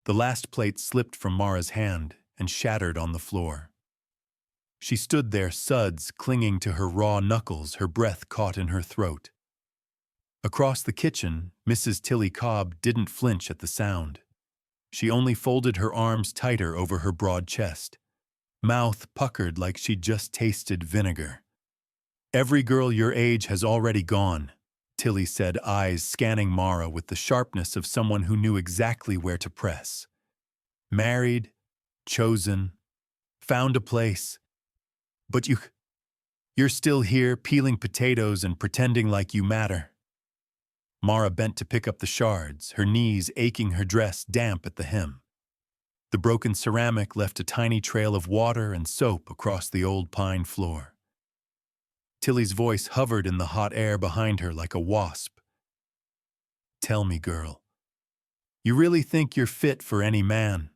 The last plate slipped from Mara's hand and shattered on the floor. She stood there, suds clinging to her raw knuckles, her breath caught in her throat. Across the kitchen, Mrs. Tilly Cobb didn't flinch at the sound. She only folded her arms tighter over her broad chest, mouth puckered like she'd just tasted vinegar. "Every girl your age has already gone," Tilly said, eyes scanning Mara with the sharpness of someone who knew exactly where to press. "Married, chosen, found a place. But you're still here, peeling potatoes and pretending like you matter." Mara bent to pick up the shards, her knees aching, her dress damp at the hem. The broken ceramic left a tiny trail of water and soap across the old pine floor. Tilly's voice hovered in the hot air behind her like a wasp. "Tell me, girl, you really think you're fit for any man?"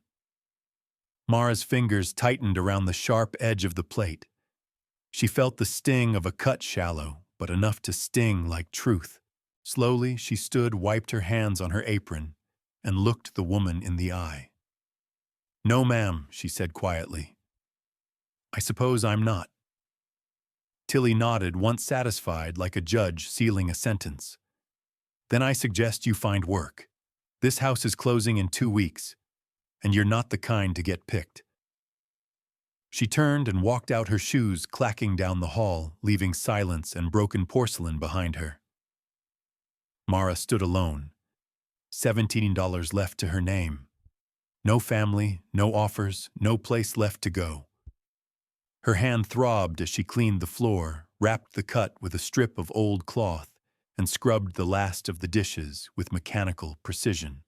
Mara's fingers tightened around the sharp edge of the plate. She felt the sting of a cut, shallow, but enough to sting like truth. Slowly, she stood, wiped her hands on her apron, and looked the woman in the eye. "No, ma'am," she said quietly. "I suppose I'm not." Tilly nodded, once satisfied, like a judge sealing a sentence. "Then I suggest you find work. This house is closing in 2 weeks, and you're not the kind to get picked." She turned and walked out, her shoes clacking down the hall, leaving silence and broken porcelain behind her. Mara stood alone, $17 left to her name. No family, no offers, no place left to go. Her hand throbbed as she cleaned the floor, wrapped the cut with a strip of old cloth, and scrubbed the last of the dishes with mechanical precision.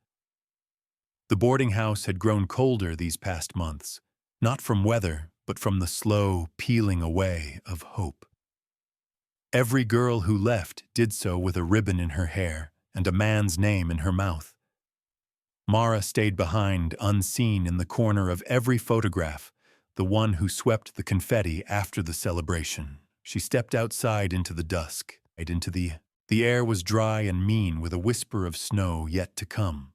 The boarding house had grown colder these past months, not from weather, but from the slow peeling away of hope. Every girl who left did so with a ribbon in her hair and a man's name in her mouth. Mara stayed behind, unseen, in the corner of every photograph, the one who swept the confetti after the celebration. She stepped outside into the dusk, the air was dry and mean with a whisper of snow yet to come.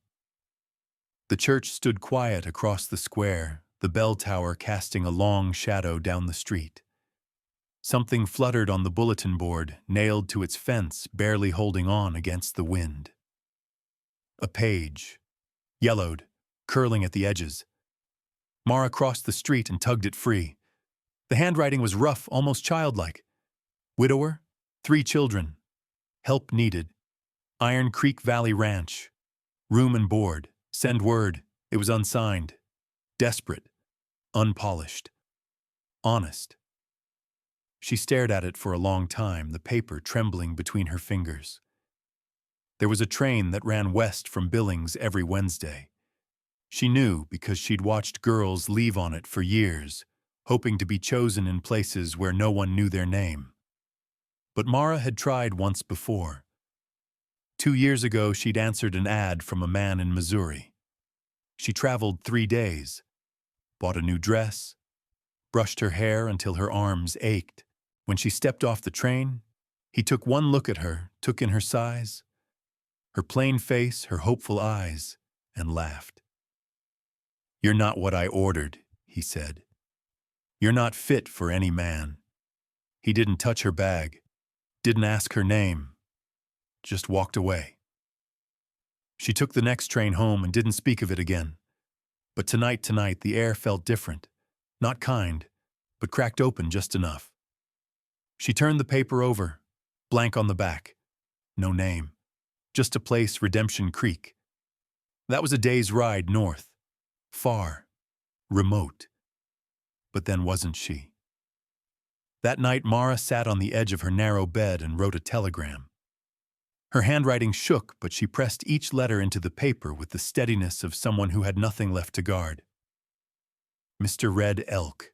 The church stood quiet across the square, the bell tower casting a long shadow down the street. Something fluttered on the bulletin board, nailed to its fence, barely holding on against the wind. A page, yellowed, curling at the edges. Mara crossed the street and tugged it free. The handwriting was rough, almost childlike. "Widower, 3 children. Help needed. Iron Creek Valley Ranch. Room and board. Send word." It was unsigned. Desperate. Unpolished. Honest. She stared at it for a long time, the paper trembling between her fingers. There was a train that ran west from Billings every Wednesday. She knew because she'd watched girls leave on it for years, hoping to be chosen in places where no one knew their name. But Mara had tried once before. 2 years ago, she'd answered an ad from a man in Missouri. She traveled 3 days, bought a new dress, brushed her hair until her arms ached. When she stepped off the train, he took one look at her, took in her size, her plain face, her hopeful eyes, and laughed. "You're not what I ordered," he said. "You're not fit for any man." He didn't touch her bag, didn't ask her name, just walked away. She took the next train home and didn't speak of it again. But tonight, the air felt different, not kind, but cracked open just enough. She turned the paper over, blank on the back. No name, just a place, Redemption Creek. That was a day's ride north, far, remote. But then wasn't she? That night, Mara sat on the edge of her narrow bed and wrote a telegram. Her handwriting shook, but she pressed each letter into the paper with the steadiness of someone who had nothing left to guard. "Mr. Red Elk,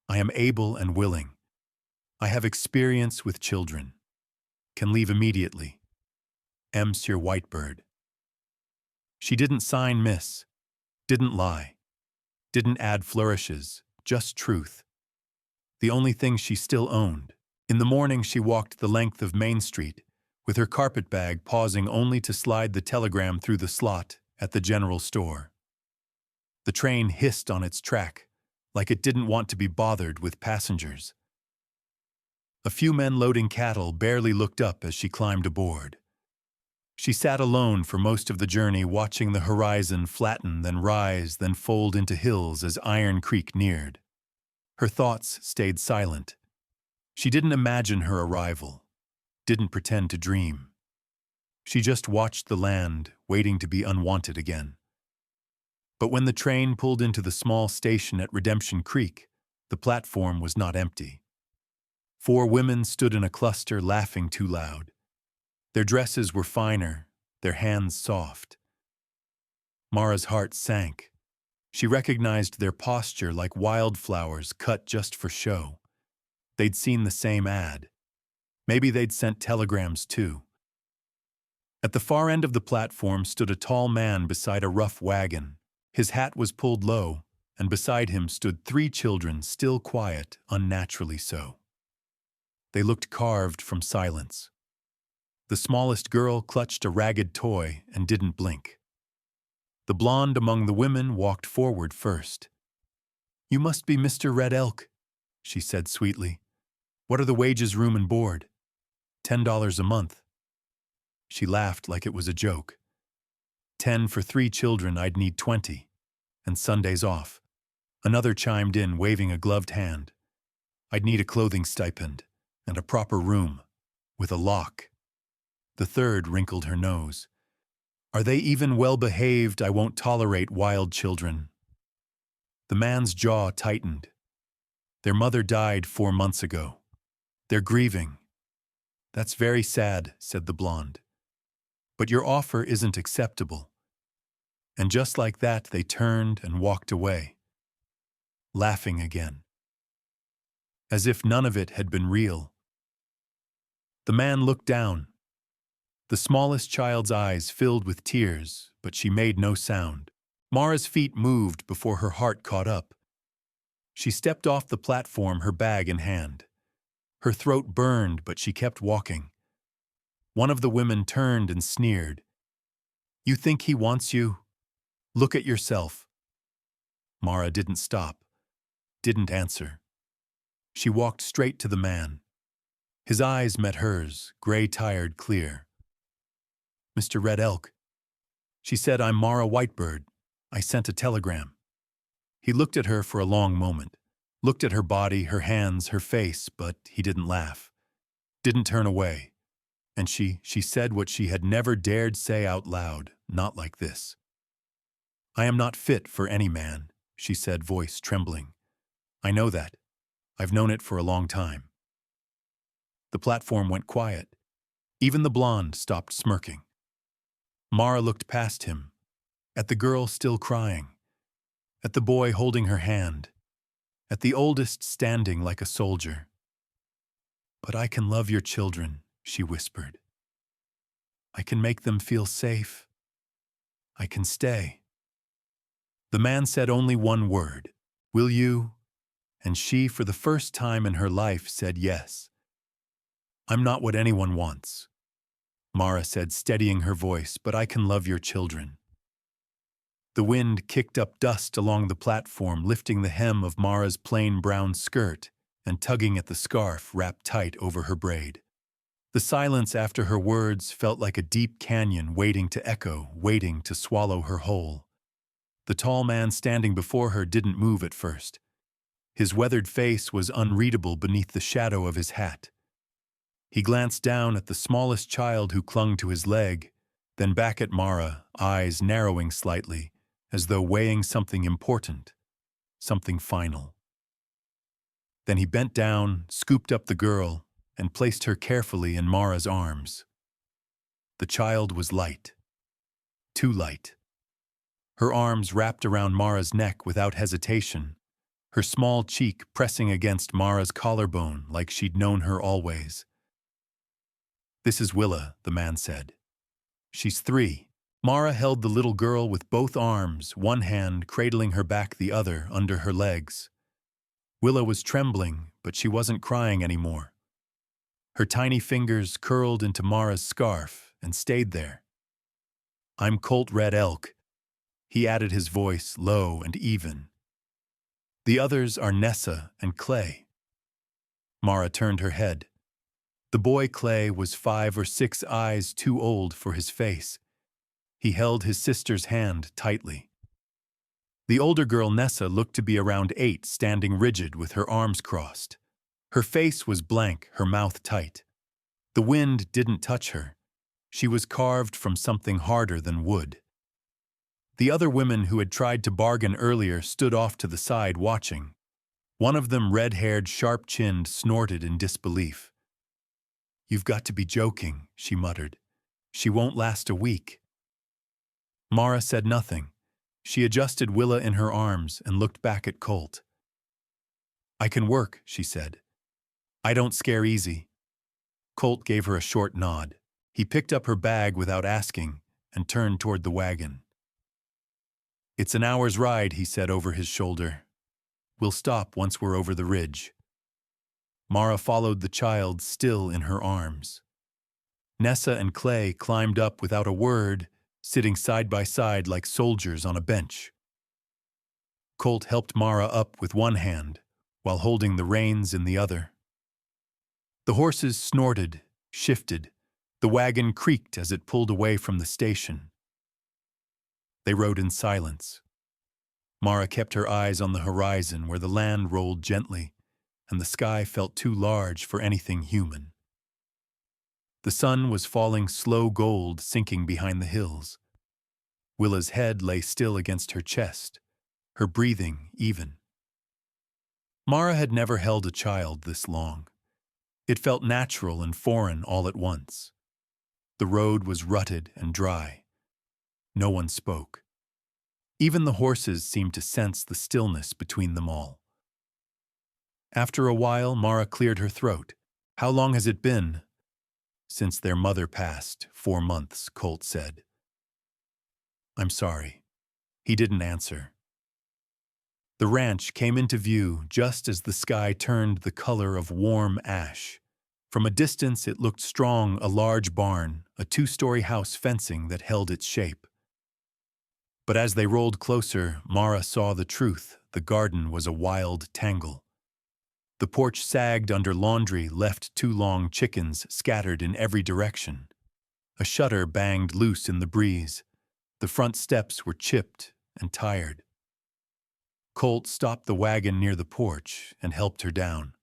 I am able and willing. I have experience with children. Can leave immediately. Monsieur Whitebird." She didn't sign Miss, didn't lie, didn't add flourishes, just truth. The only thing she still owned. In the morning, she walked the length of Main Street, with her carpet bag, pausing only to slide the telegram through the slot at the general store. The train hissed on its track, like it didn't want to be bothered with passengers. A few men loading cattle barely looked up as she climbed aboard. She sat alone for most of the journey, watching the horizon flatten, then rise, then fold into hills as Iron Creek neared. Her thoughts stayed silent. She didn't imagine her arrival, didn't pretend to dream. She just watched the land, waiting to be unwanted again. But when the train pulled into the small station at Redemption Creek, the platform was not empty. 4 women stood in a cluster, laughing too loud. Their dresses were finer, their hands soft. Mara's heart sank. She recognized their posture like wildflowers cut just for show. They'd seen the same ad. Maybe they'd sent telegrams too. At the far end of the platform stood a tall man beside a rough wagon. His hat was pulled low, and beside him stood 3 children, still quiet, unnaturally so. They looked carved from silence. The smallest girl clutched a ragged toy and didn't blink. The blonde among the women walked forward first. "You must be Mr. Red Elk," she said sweetly. "What are the wages, room and board?" $10 a month. She laughed like it was a joke. 10 for 3 children, I'd need 20. And Sundays off. Another chimed in, waving a gloved hand. I'd need a clothing stipend and a proper room with a lock. The third wrinkled her nose. Are they even well-behaved? I won't tolerate wild children. The man's jaw tightened. Their mother died 4 months ago. They're grieving. That's very sad, said the blonde. But your offer isn't acceptable. And just like that, they turned and walked away, laughing again, as if none of it had been real. The man looked down. The smallest child's eyes filled with tears, but she made no sound. Mara's feet moved before her heart caught up. She stepped off the platform, her bag in hand. Her throat burned, but she kept walking. One of the women turned and sneered. "You think he wants you? Look at yourself." Mara didn't stop, didn't answer. She walked straight to the man. His eyes met hers, gray, tired, clear. "Mr. Red Elk," she said, "I'm Mara Whitebird. I sent a telegram." He looked at her for a long moment, looked at her body, her hands, her face, but he didn't laugh, didn't turn away. And she said what she had never dared say out loud, not like this. "I am not fit for any man," she said, voice trembling. "I know that. I've known it for a long time." The platform went quiet. Even the blonde stopped smirking. Mara looked past him, at the girl still crying, at the boy holding her hand, at the oldest standing like a soldier. "But I can love your children," she whispered. "I can make them feel safe. I can stay." The man said only one word, "Will you?" And she, for the first time in her life, said yes. "I'm not what anyone wants," Mara said, steadying her voice, "but I can love your children." The wind kicked up dust along the platform, lifting the hem of Mara's plain brown skirt and tugging at the scarf wrapped tight over her braid. The silence after her words felt like a deep canyon waiting to echo, waiting to swallow her whole. The tall man standing before her didn't move at first. His weathered face was unreadable beneath the shadow of his hat. He glanced down at the smallest child who clung to his leg, then back at Mara, eyes narrowing slightly, as though weighing something important, something final. Then he bent down, scooped up the girl, and placed her carefully in Mara's arms. The child was light. Too light. Her arms wrapped around Mara's neck without hesitation, her small cheek pressing against Mara's collarbone like she'd known her always. "This is Willa," the man said. "She's 3. Mara held the little girl with both arms, one hand cradling her back, the other under her legs. Willa was trembling, but she wasn't crying anymore. Her tiny fingers curled into Mara's scarf and stayed there. "I'm Colt Red Elk," He added his voice low and even. The others are Nessa and Clay. Mara turned her head. The boy Clay was 5 or 6 eyes too old for his face. He held his sister's hand tightly. The older girl Nessa looked to be around 8, standing rigid with her arms crossed. Her face was blank, her mouth tight. The wind didn't touch her. She was carved from something harder than wood. The other women who had tried to bargain earlier stood off to the side watching. One of them, red-haired, sharp-chinned, snorted in disbelief. "You've got to be joking," she muttered. "She won't last a week." Mara said nothing. She adjusted Willa in her arms and looked back at Colt. "I can work," she said. "I don't scare easy." Colt gave her a short nod. He picked up her bag without asking and turned toward the wagon. "It's an hour's ride," he said over his shoulder. "We'll stop once we're over the ridge." Mara followed the child still in her arms. Nessa and Clay climbed up without a word, sitting side by side like soldiers on a bench. Colt helped Mara up with one hand, while holding the reins in the other. The horses snorted, shifted. The wagon creaked as it pulled away from the station. They rode in silence. Mara kept her eyes on the horizon where the land rolled gently, and the sky felt too large for anything human. The sun was falling slow gold, sinking behind the hills. Willa's head lay still against her chest, her breathing even. Mara had never held a child this long. It felt natural and foreign all at once. The road was rutted and dry. No one spoke. Even the horses seemed to sense the stillness between them all. After a while, Mara cleared her throat. "How long has it been?" "Since their mother passed, 4 months, Colt said. "I'm sorry." He didn't answer. The ranch came into view just as the sky turned the color of warm ash. From a distance it looked strong, a large barn, a 2-story house fencing that held its shape. But as they rolled closer, Mara saw the truth. The garden was a wild tangle. The porch sagged under laundry, left 2 long chickens scattered in every direction. A shutter banged loose in the breeze. The front steps were chipped and tired. Colt stopped the wagon near the porch and helped her down.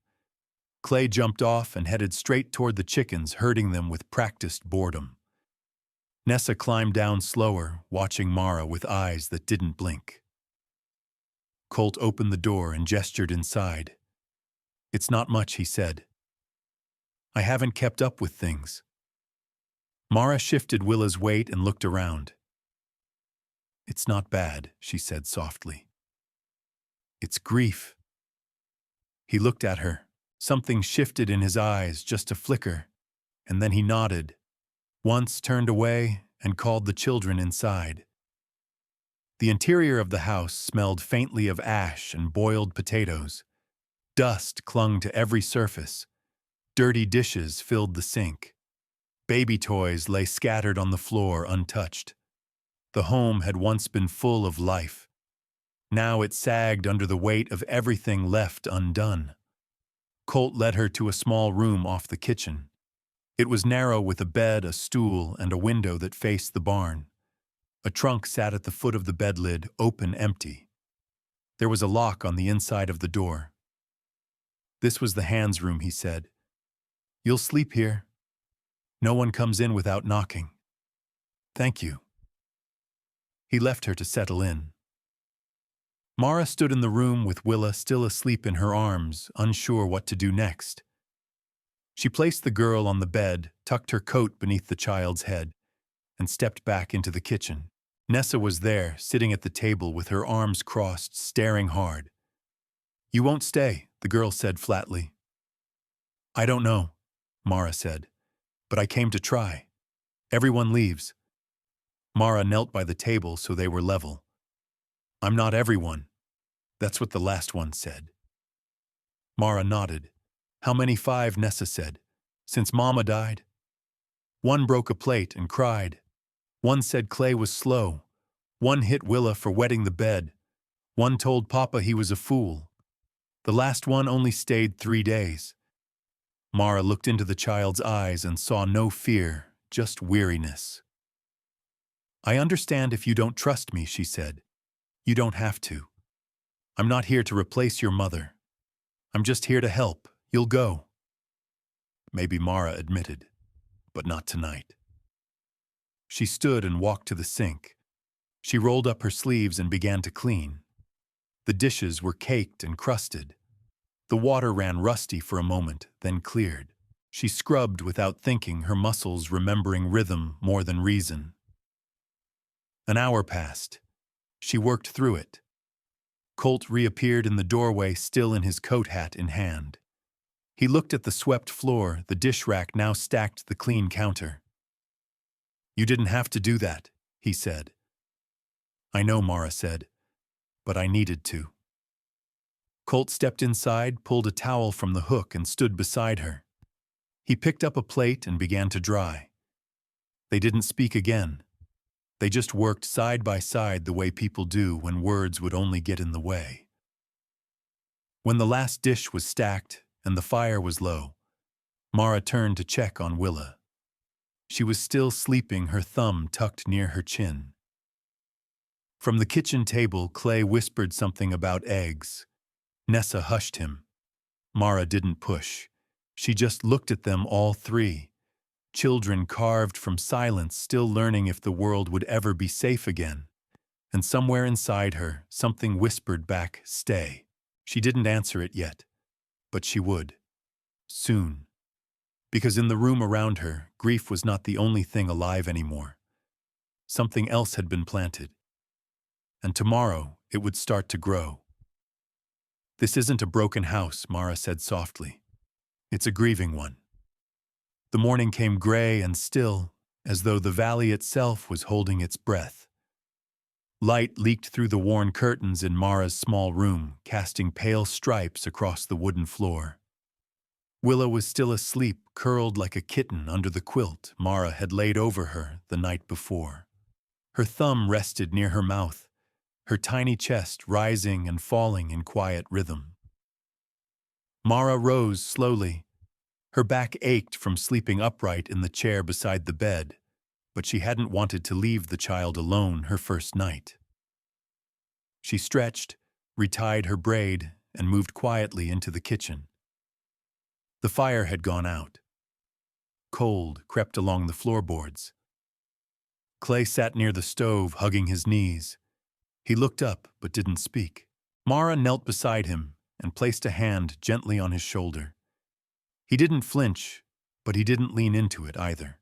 Clay jumped off and headed straight toward the chickens, herding them with practiced boredom. Nessa climbed down slower, watching Mara with eyes that didn't blink. Colt opened the door and gestured inside. "It's not much," he said. "I haven't kept up with things." Mara shifted Willa's weight and looked around. "It's not bad," she said softly. "It's grief." He looked at her. Something shifted in his eyes, just a flicker, and then he nodded, once turned away and called the children inside. The interior of the house smelled faintly of ash and boiled potatoes. Dust clung to every surface. Dirty dishes filled the sink. Baby toys lay scattered on the floor untouched. The home had once been full of life. Now it sagged under the weight of everything left undone. Colt led her to a small room off the kitchen. It was narrow with a bed, a stool, and a window that faced the barn. A trunk sat at the foot of the bed lid, open, empty. There was a lock on the inside of the door. "This was the hands' room," he said. "You'll sleep here. No one comes in without knocking." "Thank you." He left her to settle in. Mara stood in the room with Willa still asleep in her arms, unsure what to do next. She placed the girl on the bed, tucked her coat beneath the child's head, and stepped back into the kitchen. Nessa was there, sitting at the table with her arms crossed, staring hard. "You won't stay," the girl said flatly. "I don't know," Mara said, "but I came to try. Everyone leaves." Mara knelt by the table so they were level. "I'm not everyone. That's what the last one said." Mara nodded. "How many 5, Nessa said, since Mama died?" "One broke a plate and cried. One said Clay was slow. One hit Willa for wetting the bed. One told Papa he was a fool. The last one only stayed 3 days. Mara looked into the child's eyes and saw no fear, just weariness. "I understand if you don't trust me," she said. "You don't have to. I'm not here to replace your mother. I'm just here to help. You'll go." Maybe Mara admitted, but not tonight. She stood and walked to the sink. She rolled up her sleeves and began to clean. The dishes were caked and crusted. The water ran rusty for a moment, then cleared. She scrubbed without thinking, her muscles remembering rhythm more than reason. An hour passed. She worked through it. Colt reappeared in the doorway, still in his coat hat in hand. He looked at the swept floor, the dish rack now stacked the clean counter. "You didn't have to do that," he said. "I know," Mara said, "but I needed to." Colt stepped inside, pulled a towel from the hook, and stood beside her. He picked up a plate and began to dry. They didn't speak again. They just worked side by side the way people do when words would only get in the way. When the last dish was stacked and the fire was low, Mara turned to check on Willa. She was still sleeping, her thumb tucked near her chin. From the kitchen table, Clay whispered something about eggs. Nessa hushed him. Mara didn't push. She just looked at them, all three. Children carved from silence, still learning if the world would ever be safe again. And somewhere inside her, something whispered back, "Stay." She didn't answer it yet, but she would. Soon. Because in the room around her, grief was not the only thing alive anymore. Something else had been planted. And tomorrow, it would start to grow. "This isn't a broken house," Mara said softly. "It's a grieving one." The morning came gray and still, as though the valley itself was holding its breath. Light leaked through the worn curtains in Mara's small room, casting pale stripes across the wooden floor. Willa was still asleep, curled like a kitten under the quilt Mara had laid over her the night before. Her thumb rested near her mouth, her tiny chest rising and falling in quiet rhythm. Mara rose slowly. Her back ached from sleeping upright in the chair beside the bed, but she hadn't wanted to leave the child alone her first night. She stretched, retied her braid, and moved quietly into the kitchen. The fire had gone out. Cold crept along the floorboards. Clay sat near the stove, hugging his knees. He looked up, but didn't speak. Mara knelt beside him and placed a hand gently on his shoulder. He didn't flinch, but he didn't lean into it either.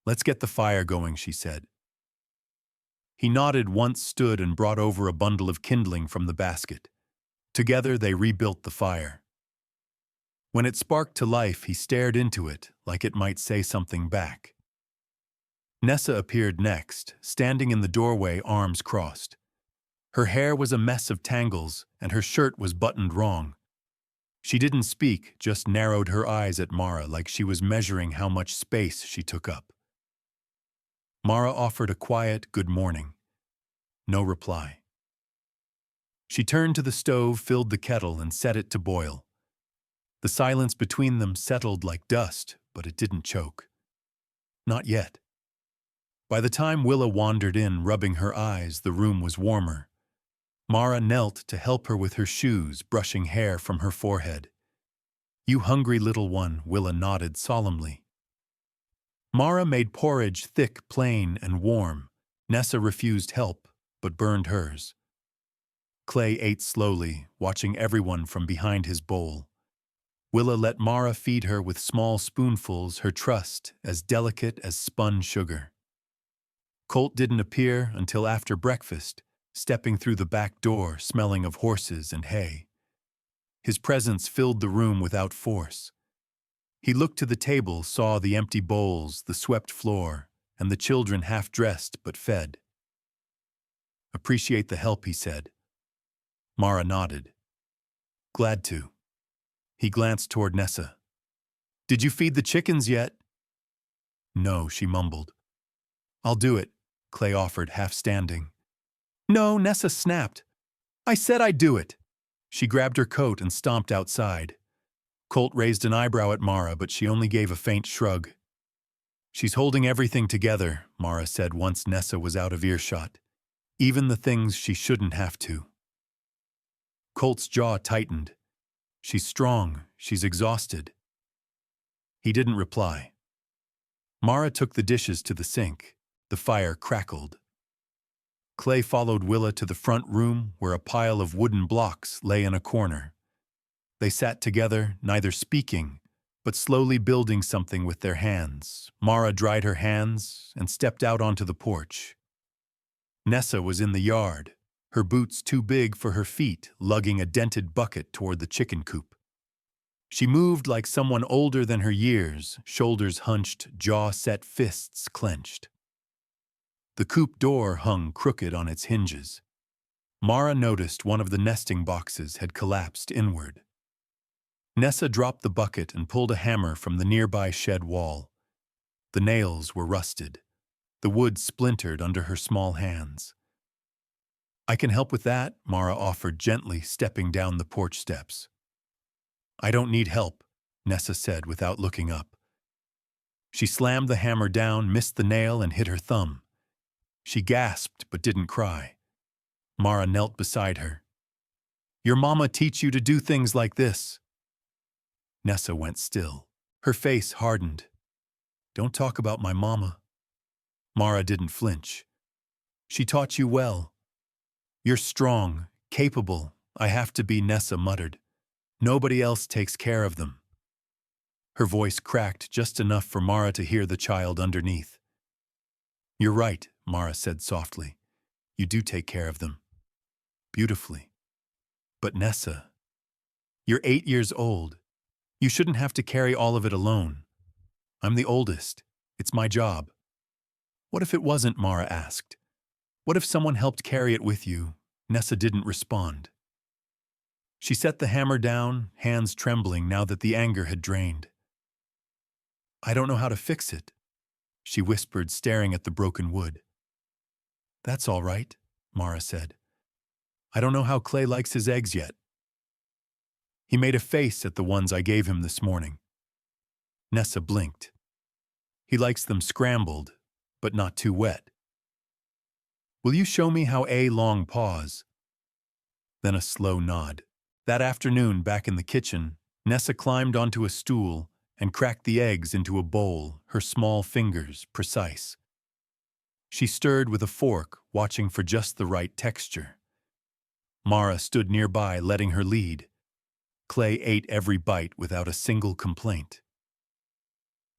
"Let's get the fire going," she said. He nodded once, stood, and brought over a bundle of kindling from the basket. Together they rebuilt the fire. When it sparked to life, he stared into it like it might say something back. Nessa appeared next, standing in the doorway, arms crossed. Her hair was a mess of tangles, and her shirt was buttoned wrong. She didn't speak, just narrowed her eyes at Mara like she was measuring how much space she took up. Mara offered a quiet good morning. No reply. She turned to the stove, filled the kettle, and set it to boil. The silence between them settled like dust, but it didn't choke. Not yet. By the time Willa wandered in, rubbing her eyes, the room was warmer. Mara knelt to help her with her shoes, brushing hair from her forehead. "You hungry little one," Willa nodded solemnly. Mara made porridge thick, plain, and warm. Nessa refused help, but burned hers. Clay ate slowly, watching everyone from behind his bowl. Willa let Mara feed her with small spoonfuls, her trust as delicate as spun sugar. Colt didn't appear until after breakfast, stepping through the back door, smelling of horses and hay. His presence filled the room without force. He looked to the table, saw the empty bowls, the swept floor, and the children half-dressed but fed. "Appreciate the help," he said. Mara nodded. "Glad to." He glanced toward Nessa. "Did you feed the chickens yet?" "No," she mumbled. "I'll do it. Clay offered, half standing. No, Nessa snapped. I said I'd do it. She grabbed her coat and stomped outside. Colt raised an eyebrow at Mara, but she only gave a faint shrug. She's holding everything together, Mara said once Nessa was out of earshot. Even the things she shouldn't have to. Colt's jaw tightened. She's strong, she's exhausted. He didn't reply. Mara took the dishes to the sink. The fire crackled. Clay followed Willa to the front room where a pile of wooden blocks lay in a corner. They sat together, neither speaking, but slowly building something with their hands. Mara dried her hands and stepped out onto the porch. Nessa was in the yard, her boots too big for her feet, lugging a dented bucket toward the chicken coop. She moved like someone older than her years, shoulders hunched, jaw set, fists clenched. The coop door hung crooked on its hinges. Mara noticed one of the nesting boxes had collapsed inward. Nessa dropped the bucket and pulled a hammer from the nearby shed wall. The nails were rusted. The wood splintered under her small hands. I can help with that, Mara offered gently, stepping down the porch steps. I don't need help, Nessa said without looking up. She slammed the hammer down, missed the nail, and hit her thumb. She gasped but didn't cry. Mara knelt beside her. Your mama teach you to do things like this? Nessa went still. Her face hardened. Don't talk about my mama. Mara didn't flinch. She taught you well. You're strong, capable. I have to be, Nessa muttered. Nobody else takes care of them. Her voice cracked just enough for Mara to hear the child underneath. You're right, Mara said softly. You do take care of them. Beautifully. But Nessa, you're 8 years old. You shouldn't have to carry all of it alone. I'm the oldest. It's my job. What if it wasn't, Mara asked. What if someone helped carry it with you? Nessa didn't respond. She set the hammer down, hands trembling now that the anger had drained. I don't know how to fix it, she whispered, staring at the broken wood. That's all right, Mara said. I don't know how Clay likes his eggs yet. He made a face at the ones I gave him this morning. Nessa blinked. He likes them scrambled, but not too wet. Will you show me how? A long pause. Then a slow nod. That afternoon, back in the kitchen, Nessa climbed onto a stool and cracked the eggs into a bowl, her small fingers precise. She stirred with a fork, watching for just the right texture. Mara stood nearby, letting her lead. Clay ate every bite without a single complaint.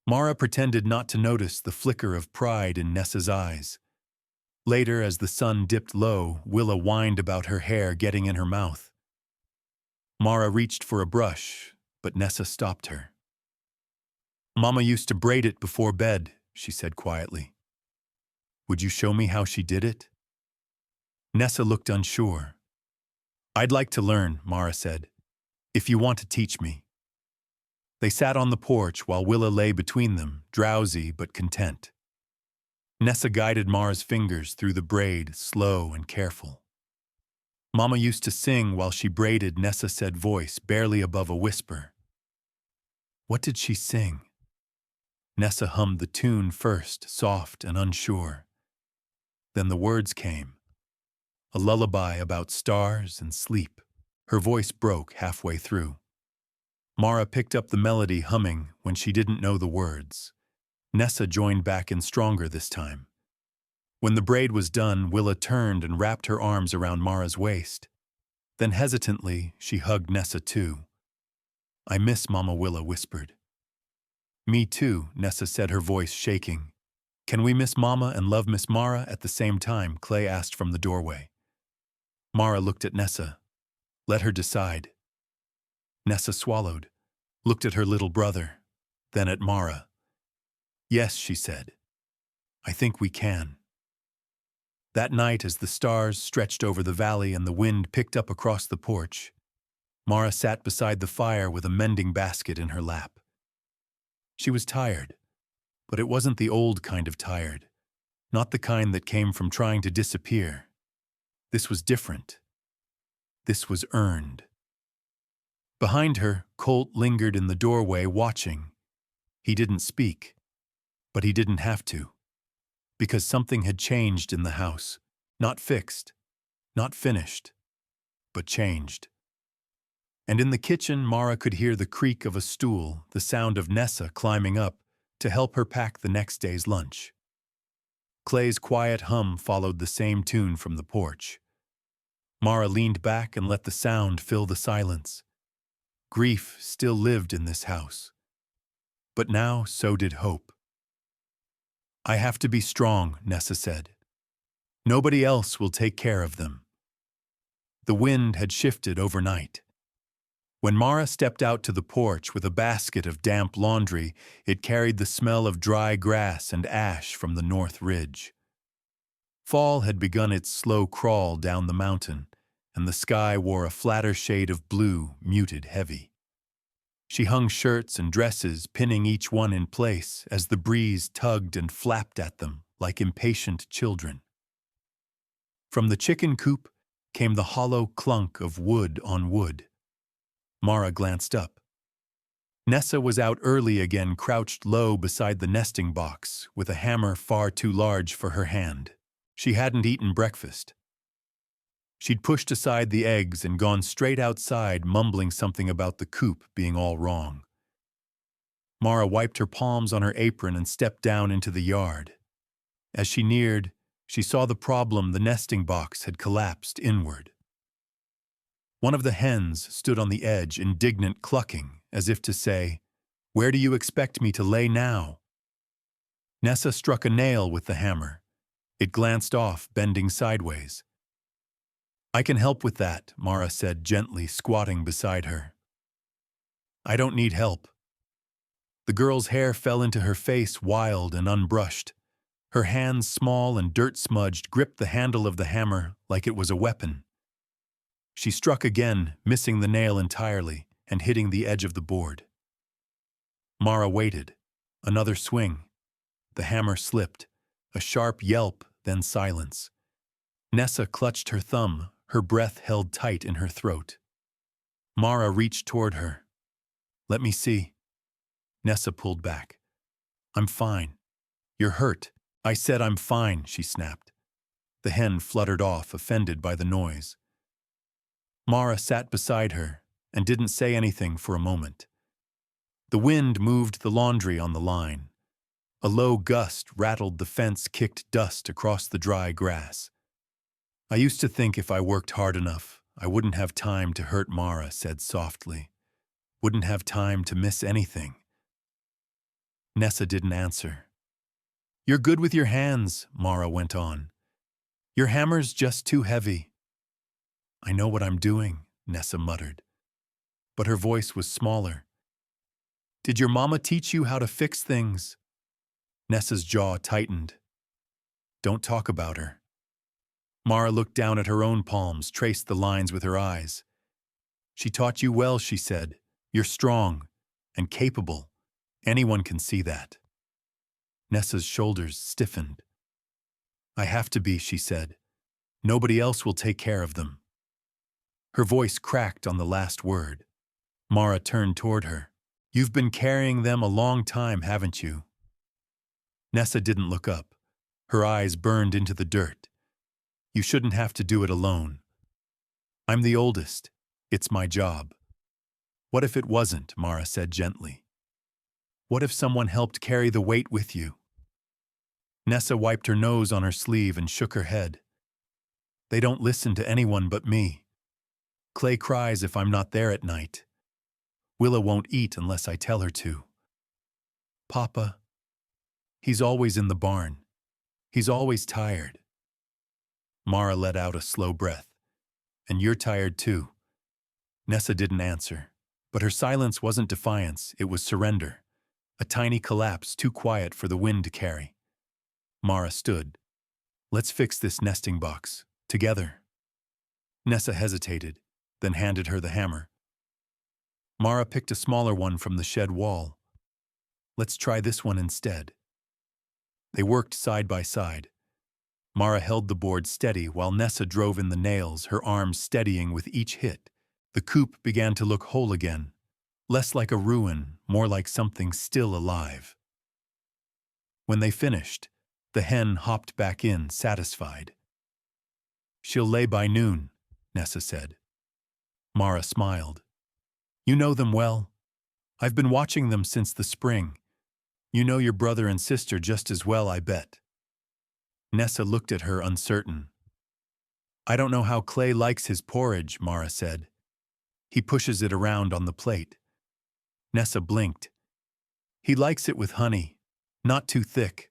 Mara pretended not to notice the flicker of pride in Nessa's eyes. Later, as the sun dipped low, Willa whined about her hair getting in her mouth. Mara reached for a brush, but Nessa stopped her. Mama used to braid it before bed, she said quietly. Would you show me how she did it? Nessa looked unsure. I'd like to learn, Mara said, if you want to teach me. They sat on the porch while Willa lay between them, drowsy but content. Nessa guided Mara's fingers through the braid, slow and careful. Mama used to sing while she braided, Nessa said, voice barely above a whisper. What did she sing? Nessa hummed the tune first, soft and unsure. Then the words came. A lullaby about stars and sleep. Her voice broke halfway through. Mara picked up the melody, humming when she didn't know the words. Nessa joined back in stronger this time. When the braid was done, Willa turned and wrapped her arms around Mara's waist. Then hesitantly, she hugged Nessa too. I miss Mama, Willa whispered. Me too, Nessa said, her voice shaking. Can we miss Mama and love Miss Mara at the same time? Clay asked from the doorway. Mara looked at Nessa. Let her decide. Nessa swallowed, looked at her little brother, then at Mara. Yes, she said. I think we can. That night, as the stars stretched over the valley and the wind picked up across the porch, Mara sat beside the fire with a mending basket in her lap. She was tired, but it wasn't the old kind of tired. not the kind that came from trying to disappear. This was different. This was earned. Behind her, Colt lingered in the doorway watching. He didn't speak, but he didn't have to, because something had changed in the house. Not fixed, not finished, but changed. And in the kitchen, Mara could hear the creak of a stool, the sound of Nessa climbing up to help her pack the next day's lunch. Clay's quiet hum followed the same tune from the porch. Mara leaned back and let the sound fill the silence. Grief still lived in this house. But now so did hope. "I have to be strong," Nessa said. "Nobody else will take care of them." The wind had shifted overnight. When Mara stepped out to the porch with a basket of damp laundry, it carried the smell of dry grass and ash from the north ridge. Fall had begun its slow crawl down the mountain, and the sky wore a flatter shade of blue, muted heavy. She hung shirts and dresses, pinning each one in place as the breeze tugged and flapped at them like impatient children. From the chicken coop came the hollow clunk of wood on wood. Mara glanced up. Nessa was out early again, crouched low beside the nesting box, with a hammer far too large for her hand. She hadn't eaten breakfast. She'd pushed aside the eggs and gone straight outside, mumbling something about the coop being all wrong. Mara wiped her palms on her apron and stepped down into the yard. As she neared, she saw the problem: the nesting box had collapsed inward. One of the hens stood on the edge, indignant, clucking, as if to say, "Where do you expect me to lay now?" Nessa struck a nail with the hammer. It glanced off, bending sideways. "I can help with that," Mara said gently, squatting beside her. "I don't need help." The girl's hair fell into her face, wild and unbrushed. Her hands, small and dirt-smudged, gripped the handle of the hammer like it was a weapon. She struck again, missing the nail entirely and hitting the edge of the board. Mara waited. Another swing. The hammer slipped. A sharp yelp, then silence. Nessa clutched her thumb, her breath held tight in her throat. Mara reached toward her. "Let me see." Nessa pulled back. "I'm fine." "You're hurt." "I said I'm fine," she snapped. The hen fluttered off, offended by the noise. Mara sat beside her and didn't say anything for a moment. The wind moved the laundry on the line. A low gust rattled the fence, kicked dust across the dry grass. "I used to think if I worked hard enough, I wouldn't have time to hurt," Mara said softly. "Wouldn't have time to miss anything." Nessa didn't answer. "You're good with your hands," Mara went on. "Your hammer's just too heavy." "I know what I'm doing," Nessa muttered. But her voice was smaller. "Did your mama teach you how to fix things?" Nessa's jaw tightened. "Don't talk about her." Mara looked down at her own palms, traced the lines with her eyes. "She taught you well," she said. "You're strong and capable. Anyone can see that." Nessa's shoulders stiffened. "I have to be," she said. "Nobody else will take care of them." Her voice cracked on the last word. Mara turned toward her. "You've been carrying them a long time, haven't you?" Nessa didn't look up. Her eyes burned into the dirt. "You shouldn't have to do it alone." "I'm the oldest. It's my job." "What if it wasn't?" Mara said gently. "What if someone helped carry the weight with you?" Nessa wiped her nose on her sleeve and shook her head. "They don't listen to anyone but me. Clay cries if I'm not there at night. Willa won't eat unless I tell her to. Papa, he's always in the barn. He's always tired." Mara let out a slow breath. "And you're tired too." Nessa didn't answer, but her silence wasn't defiance, it was surrender. A tiny collapse, too quiet for the wind to carry. Mara stood. "Let's fix this nesting box, together." Nessa hesitated, then handed her the hammer. Mara picked a smaller one from the shed wall. "Let's try this one instead." They worked side by side. Mara held the board steady while Nessa drove in the nails, her arms steadying with each hit. The coop began to look whole again, less like a ruin, more like something still alive. When they finished, the hen hopped back in, satisfied. "She'll lay by noon," Nessa said. Mara smiled. "You know them well. I've been watching them since the spring. You know your brother and sister just as well, I bet." Nessa looked at her uncertain. "I don't know how Clay likes his porridge," Mara said. "He pushes it around on the plate." Nessa blinked. "He likes it with honey, not too thick.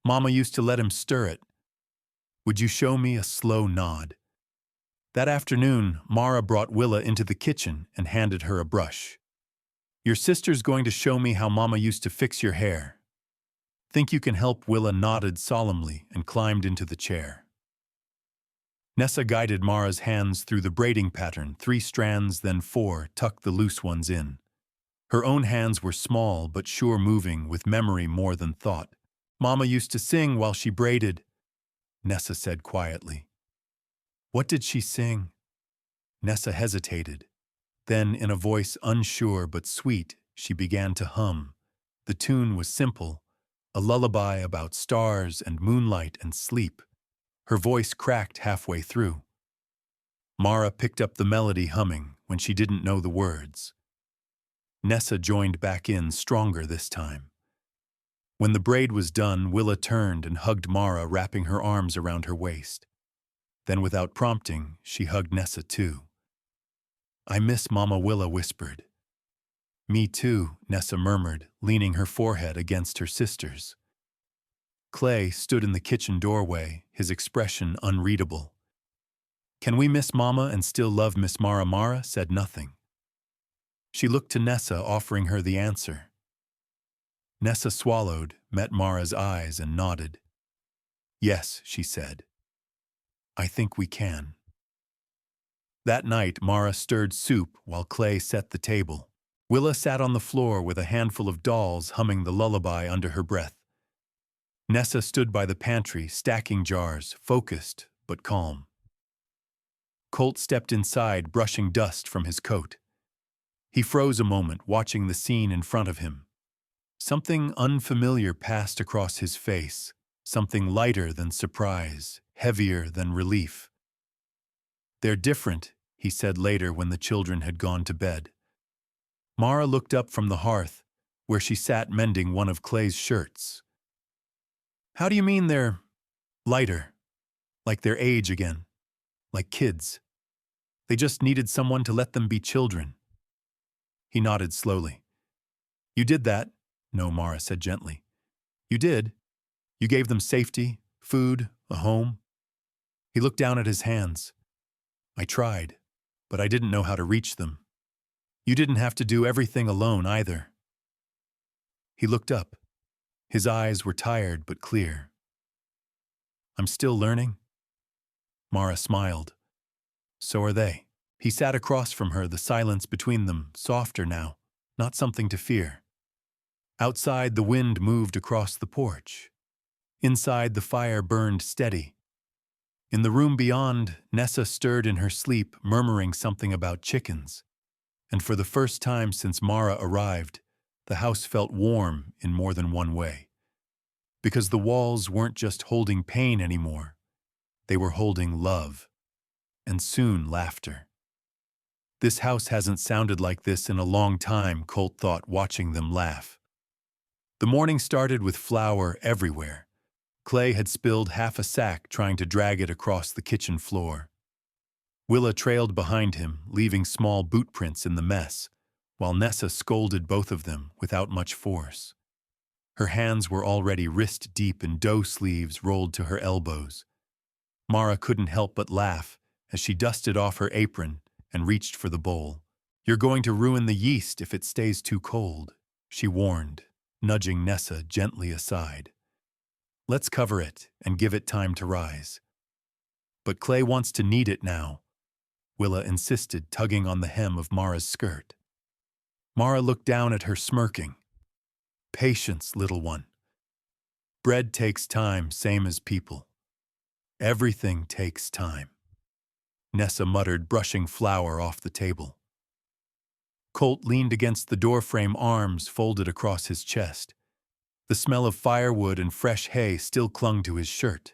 Mama used to let him stir it." "Would you show me?" A slow nod. That afternoon, Mara brought Willa into the kitchen and handed her a brush. "Your sister's going to show me how Mama used to fix your hair. Think you can help?" Willa nodded solemnly and climbed into the chair. Nessa guided Mara's hands through the braiding pattern, 3 strands, then 4, tucked the loose ones in. Her own hands were small but sure, moving with memory more than thought. "Mama used to sing while she braided," Nessa said quietly. "What did she sing?" Nessa hesitated. Then, in a voice unsure but sweet, she began to hum. The tune was simple, a lullaby about stars and moonlight and sleep. Her voice cracked halfway through. Mara picked up the melody, humming when she didn't know the words. Nessa joined back in, stronger this time. When the braid was done, Willa turned and hugged Mara, wrapping her arms around her waist. Then, without prompting, she hugged Nessa too. "I miss Mama," Willa whispered. "Me too," Nessa murmured, leaning her forehead against her sister's. Clay stood in the kitchen doorway, his expression unreadable. "Can we miss Mama and still love Miss Mara?" Mara said nothing. She looked to Nessa, offering her the answer. Nessa swallowed, met Mara's eyes, and nodded. "Yes," she said. "I think we can." That night, Mara stirred soup while Clay set the table. Willa sat on the floor with a handful of dolls, humming the lullaby under her breath. Nessa stood by the pantry, stacking jars, focused but calm. Colt stepped inside, brushing dust from his coat. He froze a moment, watching the scene in front of him. Something unfamiliar passed across his face, something lighter than surprise, heavier than relief. "They're different," he said later when the children had gone to bed. Mara looked up from the hearth, where she sat mending one of Clay's shirts. "How do you mean they're lighter? Like their age again? Like kids? They just needed someone to let them be children." He nodded slowly. "You did that." "No," Mara said gently. "You did. You gave them safety, food, a home." He looked down at his hands. "I tried, but I didn't know how to reach them. You didn't have to do everything alone either." He looked up. His eyes were tired but clear. "I'm still learning." Mara smiled. "So are they." He sat across from her, the silence between them softer now, not something to fear. Outside, the wind moved across the porch. Inside, the fire burned steady. In the room beyond, Nessa stirred in her sleep, murmuring something about chickens. And for the first time since Mara arrived, the house felt warm in more than one way. Because the walls weren't just holding pain anymore. They were holding love. And soon, laughter. This house hasn't sounded like this in a long time, Colt thought, watching them laugh. The morning started with flour everywhere. Clay had spilled half a sack trying to drag it across the kitchen floor. Willa trailed behind him, leaving small boot prints in the mess, while Nessa scolded both of them without much force. Her hands were already wrist-deep in dough, sleeves rolled to her elbows. Mara couldn't help but laugh as she dusted off her apron and reached for the bowl. "You're going to ruin the yeast if it stays too cold," she warned, nudging Nessa gently aside. "Let's cover it and give it time to rise." "But Clay wants to knead it now," Willa insisted, tugging on the hem of Mara's skirt. Mara looked down at her, smirking. "Patience, little one. Bread takes time, same as people." Everything takes time, Nessa muttered, brushing flour off the table. Colt leaned against the doorframe, arms folded across his chest. The smell of firewood and fresh hay still clung to his shirt.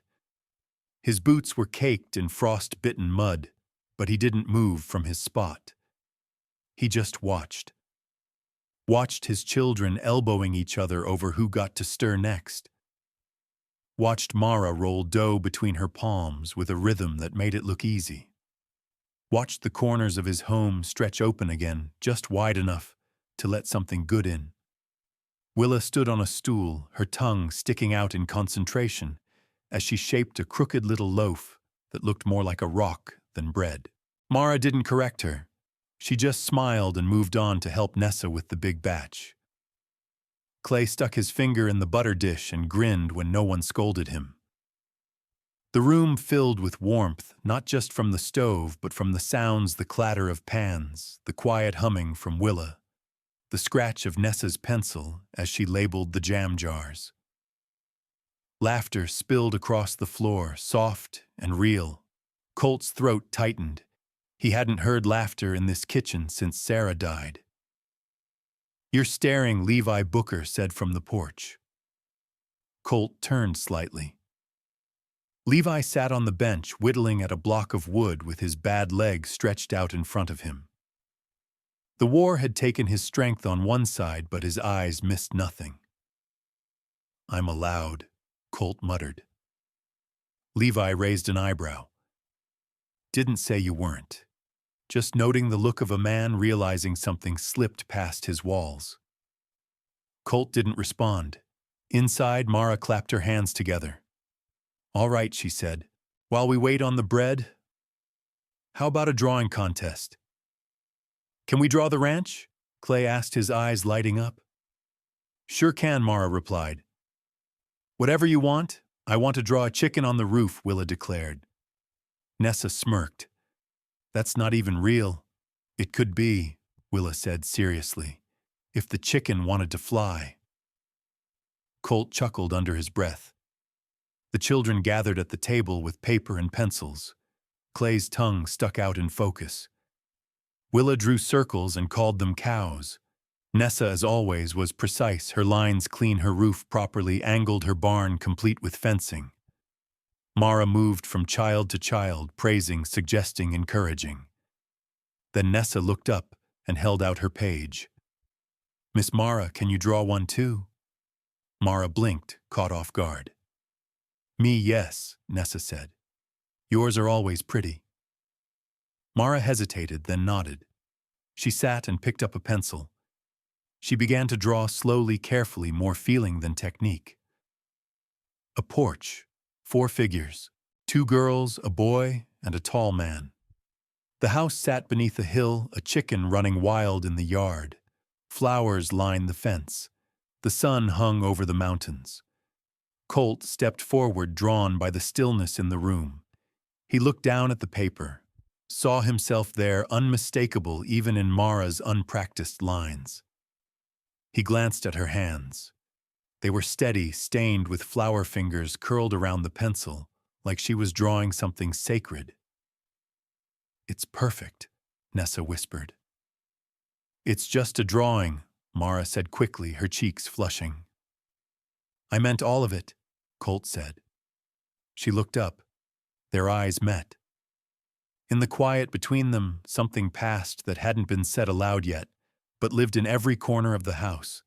His boots were caked in frost-bitten mud, but he didn't move from his spot. He just watched. Watched his children elbowing each other over who got to stir next. Watched Mara roll dough between her palms with a rhythm that made it look easy. Watched the corners of his home stretch open again, just wide enough to let something good in. Willa stood on a stool, her tongue sticking out in concentration, as she shaped a crooked little loaf that looked more like a rock than bread. Mara didn't correct her. She just smiled and moved on to help Nessa with the big batch. Clay stuck his finger in the butter dish and grinned when no one scolded him. The room filled with warmth, not just from the stove, but from the sounds, the clatter of pans, the quiet humming from Willa, the scratch of Nessa's pencil as she labeled the jam jars. Laughter spilled across the floor, soft and real. Colt's throat tightened. He hadn't heard laughter in this kitchen since Sarah died. "You're staring," Levi Booker said from the porch. Colt turned slightly. Levi sat on the bench, whittling at a block of wood with his bad leg stretched out in front of him. The war had taken his strength on one side, but his eyes missed nothing. "I'm allowed," Colt muttered. Levi raised an eyebrow. "Didn't say you weren't. Just noting the look of a man realizing something slipped past his walls." Colt didn't respond. Inside, Mara clapped her hands together. "All right," she said. "While we wait on the bread, how about a drawing contest?" "Can we draw the ranch?" Clay asked, his eyes lighting up. "Sure can," Mara replied. "Whatever you want. I want to draw a chicken on the roof," Willa declared. Nessa smirked. "That's not even real." "It could be," Willa said seriously, "if the chicken wanted to fly." Colt chuckled under his breath. The children gathered at the table with paper and pencils. Clay's tongue stuck out in focus. Willa drew circles and called them cows. Nessa, as always, was precise, her lines clean, her roof properly angled, her barn complete with fencing. Mara moved from child to child, praising, suggesting, encouraging. Then Nessa looked up and held out her page. "Miss Mara, can you draw one too?" Mara blinked, caught off guard. "Me, yes," Nessa said. "Yours are always pretty." Mara hesitated, then nodded. She sat and picked up a pencil. She began to draw slowly, carefully, more feeling than technique. A porch, 4 figures, 2 girls, a boy, and a tall man. The house sat beneath a hill, a chicken running wild in the yard. Flowers lined the fence. The sun hung over the mountains. Colt stepped forward, drawn by the stillness in the room. He looked down at the paper, saw himself there, unmistakable even in Mara's unpracticed lines. He glanced at her hands. They were steady, stained with flower fingers curled around the pencil, like she was drawing something sacred. "It's perfect," Nessa whispered. "It's just a drawing," Mara said quickly, her cheeks flushing. "I meant all of it," Colt said. She looked up. Their eyes met. In the quiet between them, something passed that hadn't been said aloud yet, but lived in every corner of the house.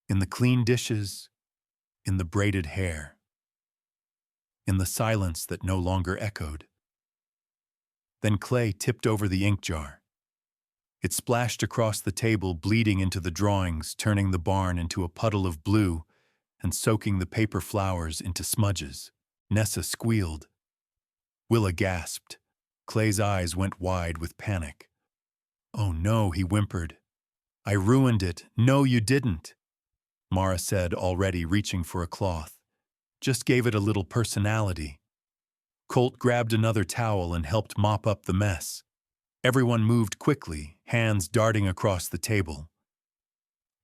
In the clean dishes, in the braided hair, in the silence that no longer echoed. Then Clay tipped over the ink jar. It splashed across the table, bleeding into the drawings, turning the barn into a puddle of blue and soaking the paper flowers into smudges. Nessa squealed. Willa gasped. Clay's eyes went wide with panic. "Oh no," he whimpered. "I ruined it." "No, you didn't," Mara said, already reaching for a cloth. "Just gave it a little personality." Colt grabbed another towel and helped mop up the mess. Everyone moved quickly, hands darting across the table.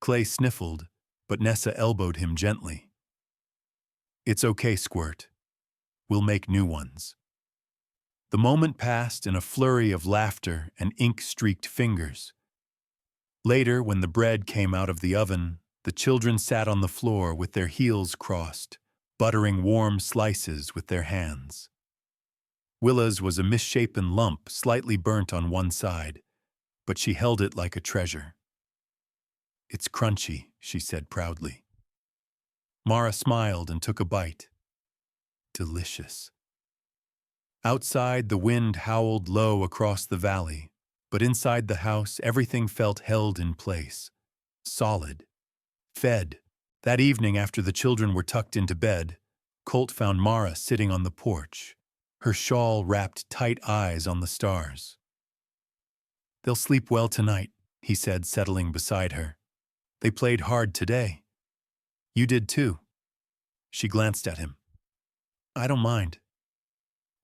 Clay sniffled, but Nessa elbowed him gently. "It's okay, Squirt. We'll make new ones." The moment passed in a flurry of laughter and ink-streaked fingers. Later, when the bread came out of the oven, the children sat on the floor with their heels crossed, buttering warm slices with their hands. Willa's was a misshapen lump, slightly burnt on one side, but she held it like a treasure. "It's crunchy," she said proudly. Mara smiled and took a bite. Delicious. Outside, the wind howled low across the valley, but inside the house, everything felt held in place. Solid. Fed. That evening, after the children were tucked into bed, Colt found Mara sitting on the porch, her shawl wrapped tight eyes on the stars. "They'll sleep well tonight," he said, settling beside her. "They played hard today. You did too." She glanced at him. "I don't mind."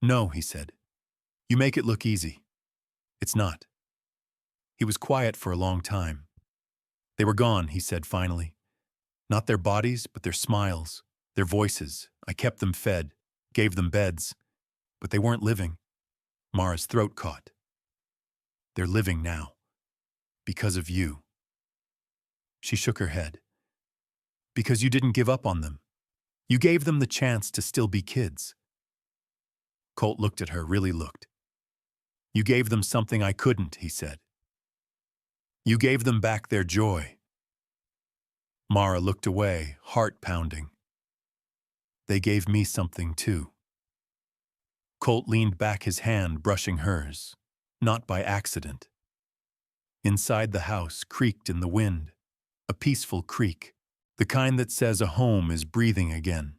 "No," he said. "You make it look easy. It's not." He was quiet for a long time. "They were gone," he said finally. "Not their bodies, but their smiles, their voices. I kept them fed, gave them beds, but they weren't living." Mara's throat caught. "They're living now. Because of you." She shook her head. "Because you didn't give up on them. You gave them the chance to still be kids." Colt looked at her, really looked. "You gave them something I couldn't," he said. "You gave them back their joy." Mara looked away, heart pounding. "They gave me something too." Colt leaned back, his hand brushing hers, not by accident. Inside the house creaked in the wind, a peaceful creak, the kind that says a home is breathing again.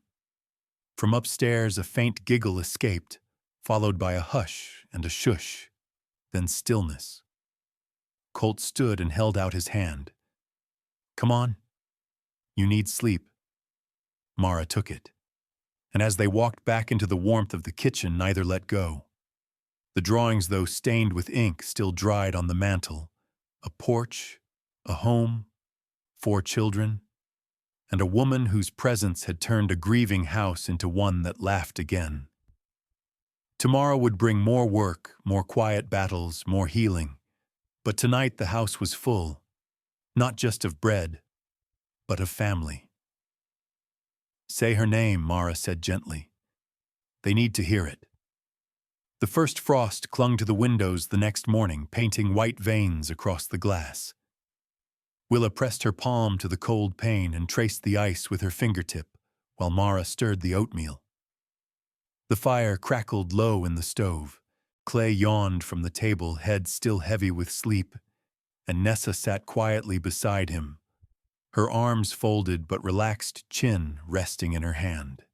From upstairs, a faint giggle escaped, followed by a hush and a shush, then stillness. Colt stood and held out his hand. "Come on. You need sleep." Mara took it, and as they walked back into the warmth of the kitchen, neither let go. The drawings, though stained with ink, still dried on the mantel. A porch, a home, 4 children, and a woman whose presence had turned a grieving house into one that laughed again. Tomorrow would bring more work, more quiet battles, more healing. But tonight the house was full, not just of bread, but of family. "Say her name," Mara said gently. "They need to hear it." The first frost clung to the windows the next morning, painting white veins across the glass. Willa pressed her palm to the cold pane and traced the ice with her fingertip, while Mara stirred the oatmeal. The fire crackled low in the stove. Clay yawned from the table, head still heavy with sleep, and Nessa sat quietly beside him, her arms folded but relaxed chin resting in her hand.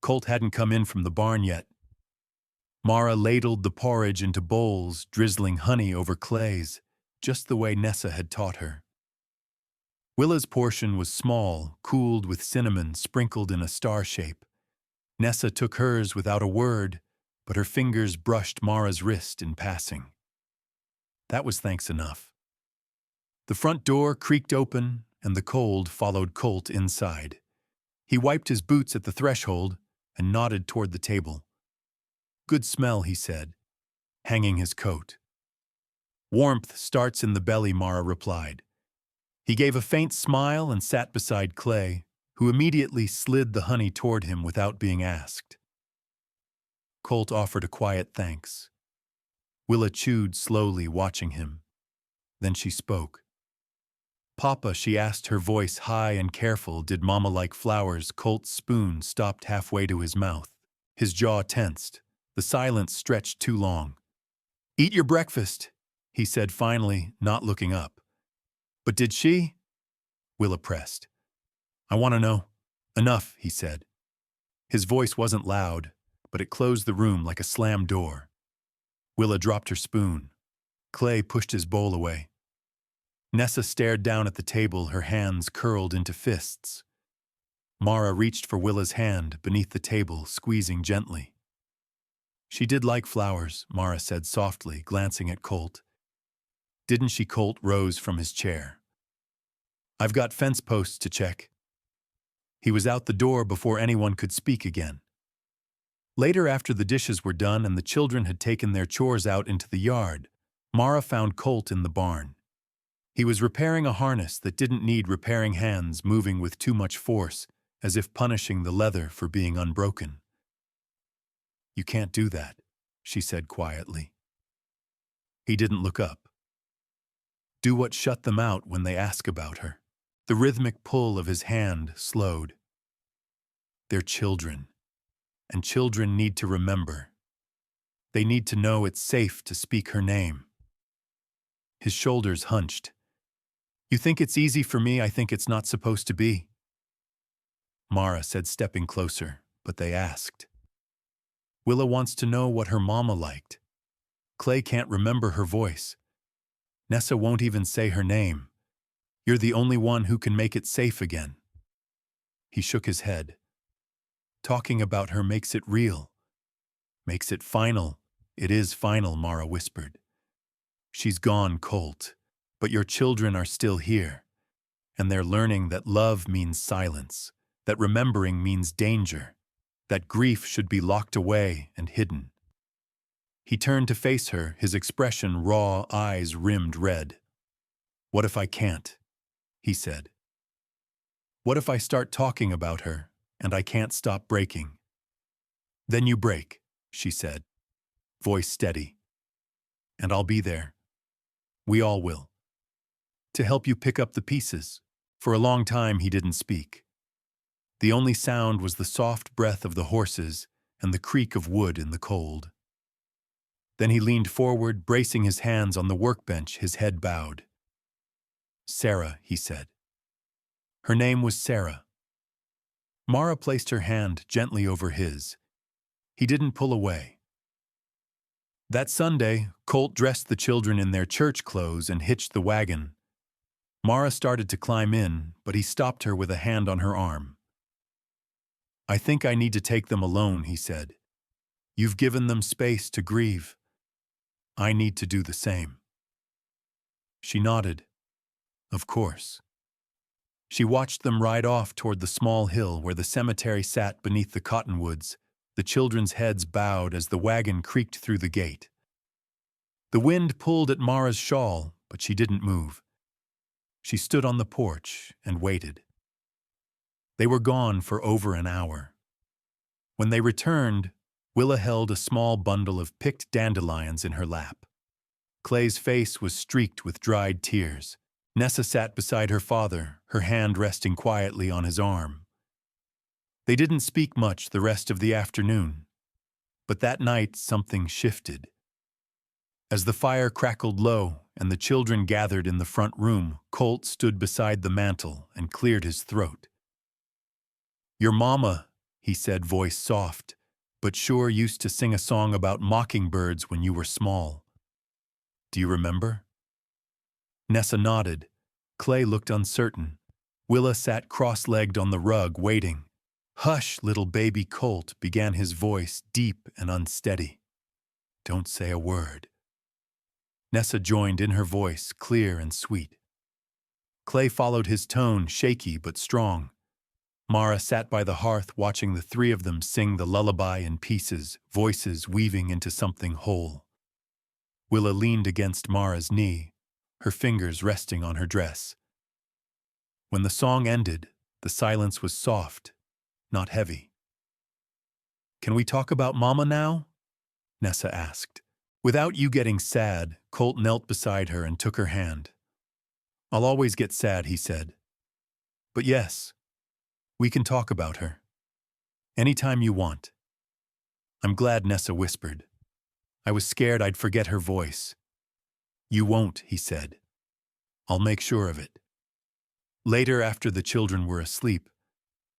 Colt hadn't come in from the barn yet. Mara ladled the porridge into bowls, drizzling honey over Clay's, just the way Nessa had taught her. Willa's portion was small, cooled with cinnamon sprinkled in a star shape. Nessa took hers without a word, but her fingers brushed Mara's wrist in passing. That was thanks enough. The front door creaked open, and the cold followed Colt inside. He wiped his boots at the threshold and nodded toward the table. "Good smell," he said, hanging his coat. "Warmth starts in the belly," Mara replied. He gave a faint smile and sat beside Clay, who immediately slid the honey toward him without being asked. Colt offered a quiet thanks. Willa chewed slowly, watching him. Then she spoke. "Papa," she asked, her voice high and careful, "did Mama like flowers?" Colt's spoon stopped halfway to his mouth. His jaw tensed. The silence stretched too long. "Eat your breakfast," he said finally, not looking up. "But did she?" Willa pressed. "I want to know." "Enough," he said. His voice wasn't loud, but it closed the room like a slammed door. Willa dropped her spoon. Clay pushed his bowl away. Nessa stared down at the table, her hands curled into fists. Mara reached for Willa's hand beneath the table, squeezing gently. "She did like flowers," Mara said softly, glancing at Colt. "Didn't she?" Colt rose from his chair. "I've got fence posts to check." He was out the door before anyone could speak again. Later, after the dishes were done and the children had taken their chores out into the yard, Mara found Colt in the barn. He was repairing a harness that didn't need repairing, hands moving with too much force, as if punishing the leather for being unbroken. "You can't do that," she said quietly. He didn't look up. "Do what shut them out when they ask about her." The rhythmic pull of his hand slowed. "They're children, and children need to remember. They need to know it's safe to speak her name." His shoulders hunched. "You think it's easy for me? I think it's not supposed to be," Mara said, stepping closer, but they asked. "Willa wants to know what her mama liked. Clay can't remember her voice. Nessa won't even say her name. You're the only one who can make it safe again." He shook his head. "Talking about her makes it real. Makes it final." "It is final," Mara whispered. "She's gone, Colt, but your children are still here, and they're learning that love means silence, that remembering means danger, that grief should be locked away and hidden." He turned to face her, his expression raw, eyes rimmed red. "What if I can't?" he said. "What if I start talking about her, and I can't stop breaking?" "Then you break," she said, voice steady. "And I'll be there. We all will. To help you pick up the pieces." For a long time he didn't speak. The only sound was the soft breath of the horses and the creak of wood in the cold. Then he leaned forward, bracing his hands on the workbench, his head bowed. "Sarah," he said. Her name was Sarah. Mara placed her hand gently over his. He didn't pull away. That Sunday, Colt dressed the children in their church clothes and hitched the wagon. Mara started to climb in, but he stopped her with a hand on her arm. "I think I need to take them alone," he said. "You've given them space to grieve. I need to do the same." She nodded. "Of course." She watched them ride off toward the small hill where the cemetery sat beneath the cottonwoods, the children's heads bowed as the wagon creaked through the gate. The wind pulled at Mara's shawl, but she didn't move. She stood on the porch and waited. They were gone for over an hour. When they returned, Willa held a small bundle of picked dandelions in her lap. Clay's face was streaked with dried tears. Nessa sat beside her father, her hand resting quietly on his arm. They didn't speak much the rest of the afternoon, but that night something shifted. As the fire crackled low and the children gathered in the front room, Colt stood beside the mantel and cleared his throat. "Your mama," he said, voice soft, "but sure used to sing a song about mockingbirds when you were small. Do you remember?" Nessa nodded. Clay looked uncertain. Willa sat cross-legged on the rug, waiting. "Hush, little baby Colt," began his voice, deep and unsteady. "Don't say a word." Nessa joined in her voice, clear and sweet. Clay followed his tone, shaky but strong. Mara sat by the hearth watching the three of them sing the lullaby in pieces, voices weaving into something whole. Willa leaned against Mara's knee, her fingers resting on her dress. When the song ended, the silence was soft, not heavy. "Can we talk about Mama now?" Nessa asked. "Without you getting sad," Colt knelt beside her and took her hand. "I'll always get sad," he said. "But yes, we can talk about her. Anytime you want." "I'm glad," Nessa whispered. "I was scared I'd forget her voice." "You won't," he said. "I'll make sure of it." Later, after the children were asleep,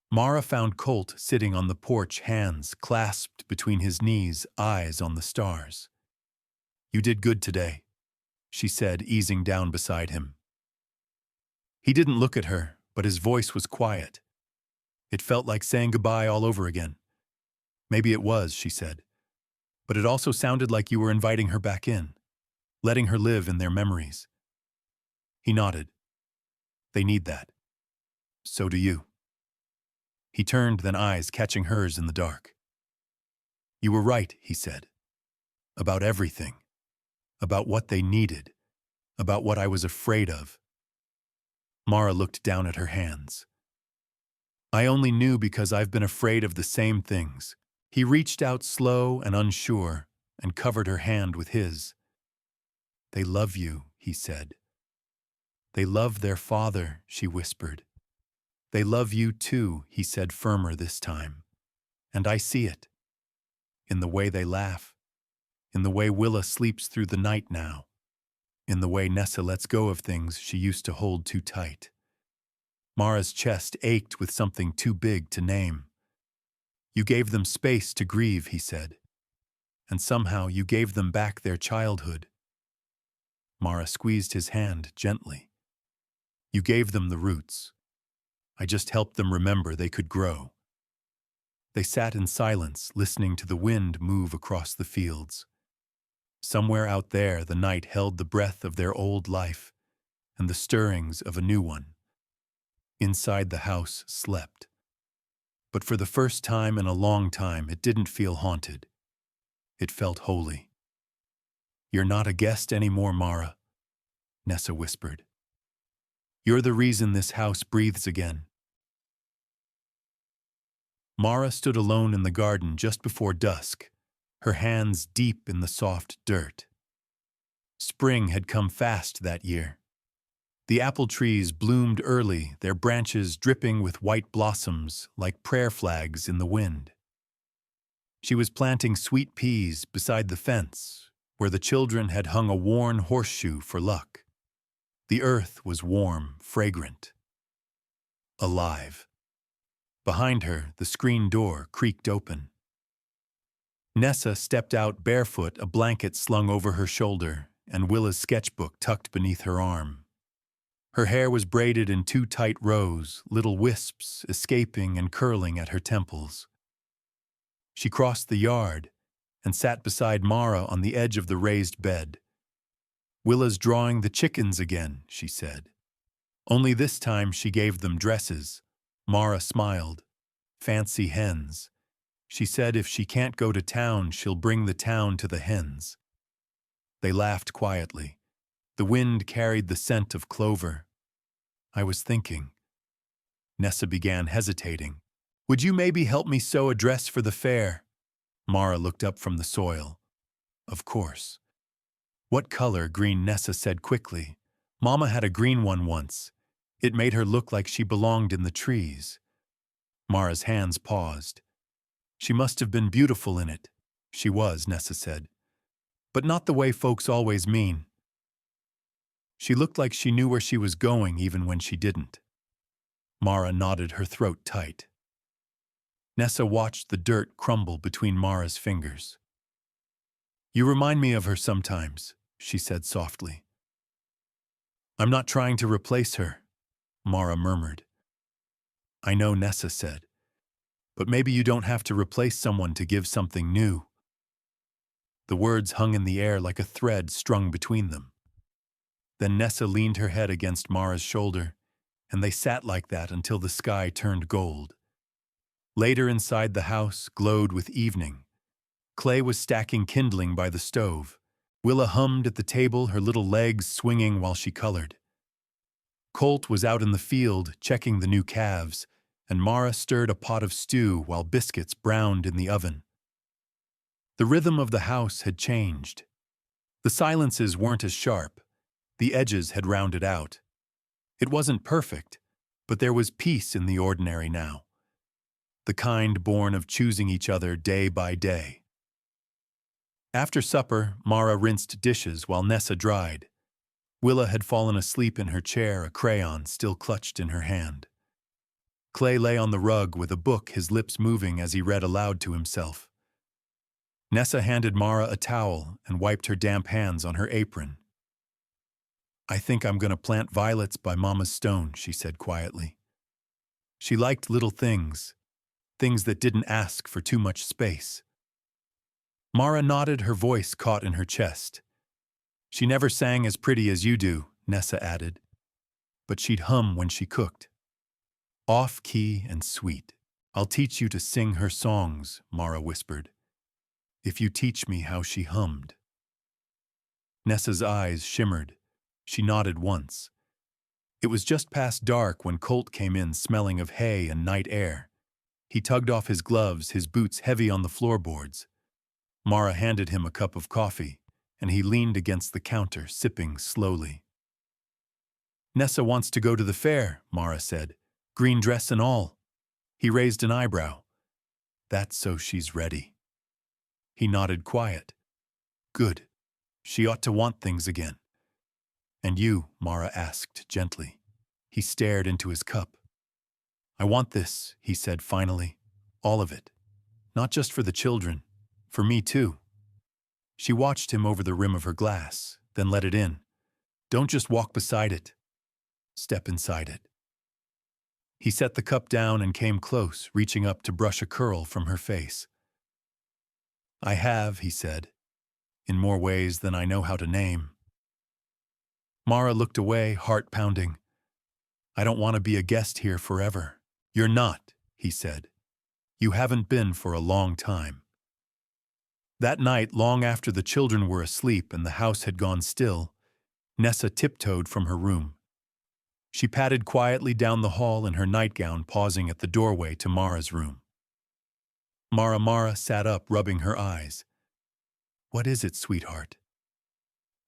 Mara found Colt sitting on the porch, hands clasped between his knees, eyes on the stars. "You did good today," she said, easing down beside him. He didn't look at her, but his voice was quiet. It felt like saying goodbye all over again. "Maybe it was," she said. "But it also sounded like you were inviting her back in, letting her live in their memories." He nodded. "They need that. So do you." He turned, then eyes catching hers in the dark. You were right, he said. About everything. About what they needed. About what I was afraid of. Mara looked down at her hands. I only knew because I've been afraid of the same things. He reached out slow and unsure and covered her hand with his. They love you, he said. They love their father, she whispered. They love you too, he said firmer this time. And I see it. In the way they laugh. In the way Willa sleeps through the night now. In the way Nessa lets go of things she used to hold too tight. Mara's chest ached with something too big to name. You gave them space to grieve, he said. And somehow you gave them back their childhood. Mara squeezed his hand gently. You gave them the roots. I just helped them remember they could grow. They sat in silence, listening to the wind move across the fields. Somewhere out there, the night held the breath of their old life and the stirrings of a new one. Inside the house slept. But for the first time in a long time, it didn't feel haunted. It felt holy. You're not a guest anymore, Mara, Nessa whispered. You're the reason this house breathes again. Mara stood alone in the garden just before dusk, her hands deep in the soft dirt. Spring had come fast that year. The apple trees bloomed early, their branches dripping with white blossoms like prayer flags in the wind. She was planting sweet peas beside the fence, where the children had hung a worn horseshoe for luck. The earth was warm, fragrant, alive. Behind her, the screen door creaked open. Nessa stepped out barefoot, a blanket slung over her shoulder, and Willa's sketchbook tucked beneath her arm. Her hair was braided in two tight rows, little wisps escaping and curling at her temples. She crossed the yard and sat beside Mara on the edge of the raised bed. Willa's drawing the chickens again, she said. Only this time she gave them dresses. Mara smiled. Fancy hens. She said if she can't go to town, she'll bring the town to the hens. They laughed quietly. The wind carried the scent of clover. I was thinking. Nessa began hesitating. Would you maybe help me sew a dress for the fair? Mara looked up from the soil. Of course. What color? Green, Nessa said quickly. Mama had a green one once. It made her look like she belonged in the trees. Mara's hands paused. She must have been beautiful in it. She was, Nessa said. But not the way folks always mean. She looked like she knew where she was going even when she didn't. Mara nodded, her throat tight. Nessa watched the dirt crumble between Mara's fingers. You remind me of her sometimes, she said softly. I'm not trying to replace her, Mara murmured. I know, Nessa said. But maybe you don't have to replace someone to give something new. The words hung in the air like a thread strung between them. Then Nessa leaned her head against Mara's shoulder, and they sat like that until the sky turned gold. Later inside the house glowed with evening. Clay was stacking kindling by the stove. Willa hummed at the table, her little legs swinging while she colored. Colt was out in the field checking the new calves, and Mara stirred a pot of stew while biscuits browned in the oven. The rhythm of the house had changed. The silences weren't as sharp. The edges had rounded out. It wasn't perfect, but there was peace in the ordinary now. The kind born of choosing each other day by day. After supper, Mara rinsed dishes while Nessa dried. Willa had fallen asleep in her chair, a crayon still clutched in her hand. Clay lay on the rug with a book, his lips moving as he read aloud to himself. Nessa handed Mara a towel and wiped her damp hands on her apron. I think I'm going to plant violets by Mama's stone, she said quietly. She liked little things, things that didn't ask for too much space. Mara nodded, her voice caught in her chest. She never sang as pretty as you do, Nessa added, but she'd hum when she cooked. Off-key and sweet. I'll teach you to sing her songs, Mara whispered. If you teach me how she hummed. Nessa's eyes shimmered. She nodded once. It was just past dark when Colt came in smelling of hay and night air. He tugged off his gloves, his boots heavy on the floorboards. Mara handed him a cup of coffee, and he leaned against the counter, sipping slowly. Nessa wants to go to the fair, Mara said. Green dress and all. He raised an eyebrow. That's so she's ready. He nodded quiet. Good. She ought to want things again. And you, Mara asked gently. He stared into his cup. I want this, he said finally. All of it. Not just for the children. For me too. She watched him over the rim of her glass, then let it in. Don't just walk beside it. Step inside it. He set the cup down and came close, reaching up to brush a curl from her face. I have, he said, in more ways than I know how to name. Mara looked away, heart pounding. I don't want to be a guest here forever. You're not, he said. You haven't been for a long time. That night, long after the children were asleep and the house had gone still, Nessa tiptoed from her room. She padded quietly down the hall in her nightgown, pausing at the doorway to Mara's room. Mara sat up, rubbing her eyes. What is it, sweetheart?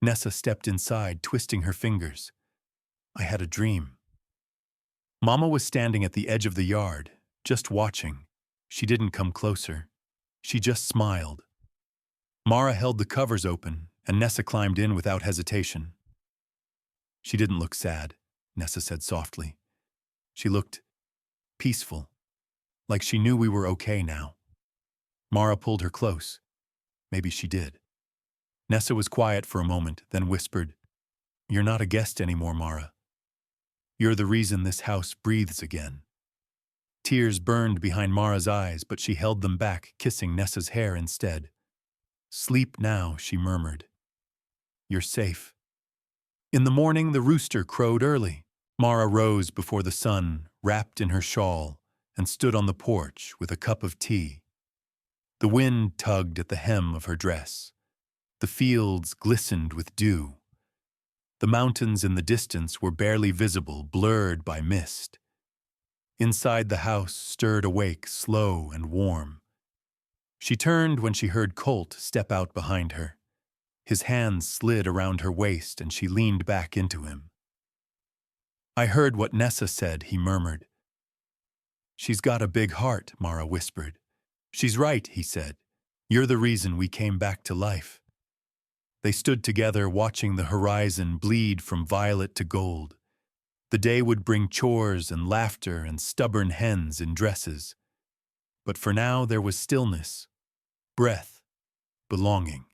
Nessa stepped inside, twisting her fingers. I had a dream. Mama was standing at the edge of the yard, just watching. She didn't come closer. She just smiled. Mara held the covers open, and Nessa climbed in without hesitation. She didn't look sad, Nessa said softly. She looked peaceful, like she knew we were okay now. Mara pulled her close. Maybe she did. Nessa was quiet for a moment, then whispered, You're not a guest anymore, Mara. You're the reason this house breathes again. Tears burned behind Mara's eyes, but she held them back, kissing Nessa's hair instead. Sleep now, she murmured. You're safe. In the morning, the rooster crowed early. Mara rose before the sun, wrapped in her shawl, and stood on the porch with a cup of tea. The wind tugged at the hem of her dress. The fields glistened with dew. The mountains in the distance were barely visible, blurred by mist. Inside the house stirred awake, slow and warm. She turned when she heard Colt step out behind her. His hands slid around her waist and she leaned back into him. I heard what Nessa said, he murmured. She's got a big heart, Mara whispered. She's right, he said. You're the reason we came back to life. They stood together, watching the horizon bleed from violet to gold. The day would bring chores and laughter and stubborn hens in dresses. But for now there was stillness, breath, belonging.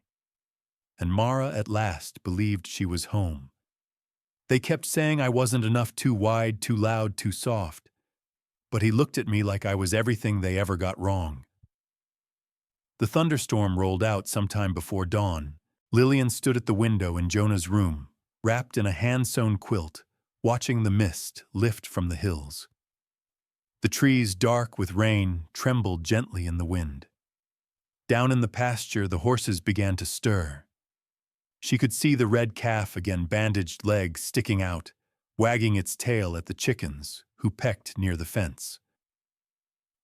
And Mara at last believed she was home. They kept saying I wasn't enough, too wide, too loud, too soft. But he looked at me like I was everything they ever got wrong. The thunderstorm rolled out sometime before dawn. Lillian stood at the window in Jonah's room, wrapped in a hand-sewn quilt, watching the mist lift from the hills. The trees, dark with rain, trembled gently in the wind. Down in the pasture, the horses began to stir. She could see the red calf again, bandaged legs sticking out, wagging its tail at the chickens, who pecked near the fence.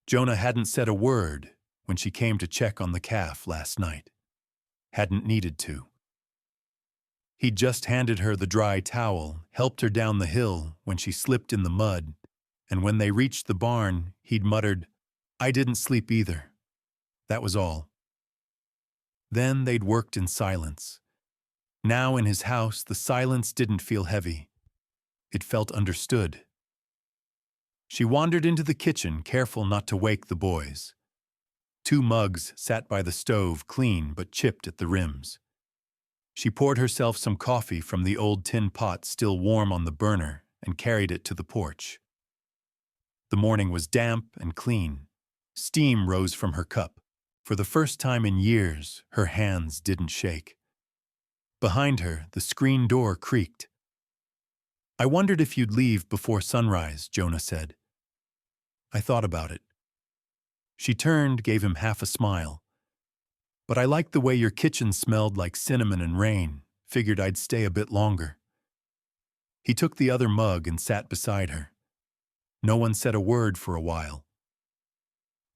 Jonah hadn't said a word when she came to check on the calf last night. Hadn't needed to. He'd just handed her the dry towel, helped her down the hill when she slipped in the mud, and when they reached the barn, he'd muttered, I didn't sleep either. That was all. Then they'd worked in silence. Now in his house, the silence didn't feel heavy. It felt understood. She wandered into the kitchen, careful not to wake the boys. 2 mugs sat by the stove, clean but chipped at the rims. She poured herself some coffee from the old tin pot still warm on the burner and carried it to the porch. The morning was damp and clean. Steam rose from her cup. For the first time in years, her hands didn't shake. Behind her, the screen door creaked. I wondered if you'd leave before sunrise, Jonah said. I thought about it. She turned, gave him half a smile. But I liked the way your kitchen smelled like cinnamon and rain. Figured I'd stay a bit longer. He took the other mug and sat beside her. No one said a word for a while.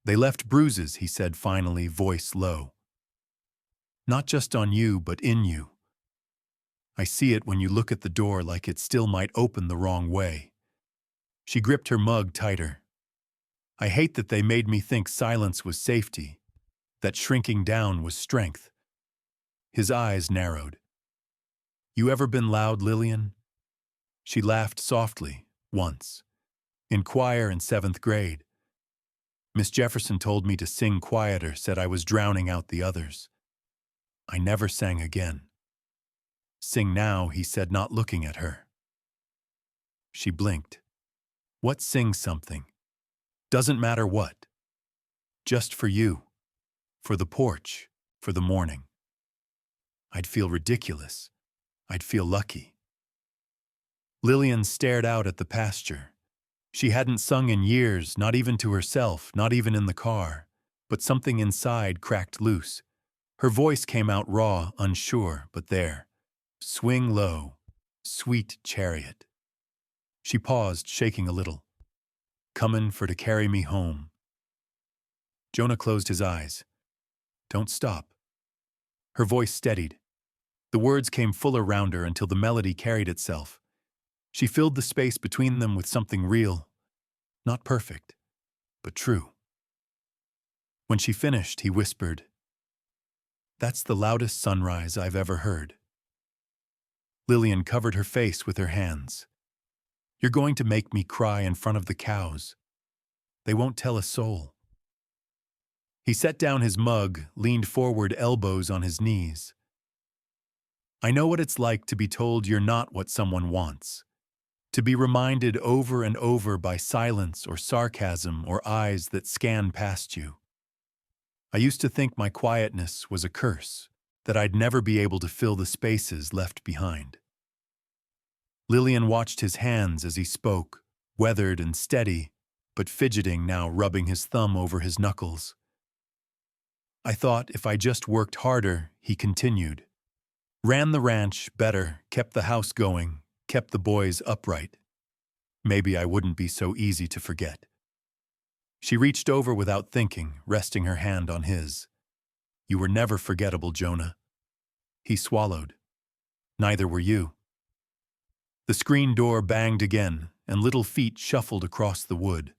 They left bruises, he said finally, voice low. Not just on you, but in you. I see it when you look at the door like it still might open the wrong way. She gripped her mug tighter. I hate that they made me think silence was safety, that shrinking down was strength. His eyes narrowed. You ever been loud, Lillian? She laughed softly, once. In choir in 7th grade. Miss Jefferson told me to sing quieter, said I was drowning out the others. I never sang again. Sing now, he said, not looking at her. She blinked. What sing something? Doesn't matter what. Just for you. For the porch. For the morning. I'd feel ridiculous. I'd feel lucky. Lillian stared out at the pasture. She hadn't sung in years, not even to herself, not even in the car. But something inside cracked loose. Her voice came out raw, unsure, but there. Swing low. Sweet chariot. She paused, shaking a little. Comin' for to carry me home. Jonah closed his eyes. Don't stop. Her voice steadied. The words came fuller round her until the melody carried itself. She filled the space between them with something real. Not perfect, but true. When she finished, he whispered, That's the loudest sunrise I've ever heard. Lillian covered her face with her hands. You're going to make me cry in front of the cows. They won't tell a soul. He set down his mug, leaned forward, elbows on his knees. I know what it's like to be told you're not what someone wants. To be reminded over and over by silence or sarcasm or eyes that scan past you. I used to think my quietness was a curse, that I'd never be able to fill the spaces left behind. Lillian watched his hands as he spoke, weathered and steady, but fidgeting now, rubbing his thumb over his knuckles. I thought if I just worked harder, he continued. Ran the ranch better, kept the house going, kept the boys upright. Maybe I wouldn't be so easy to forget. She reached over without thinking, resting her hand on his. You were never forgettable, Jonah. He swallowed. Neither were you. The screen door banged again, and little feet shuffled across the wood.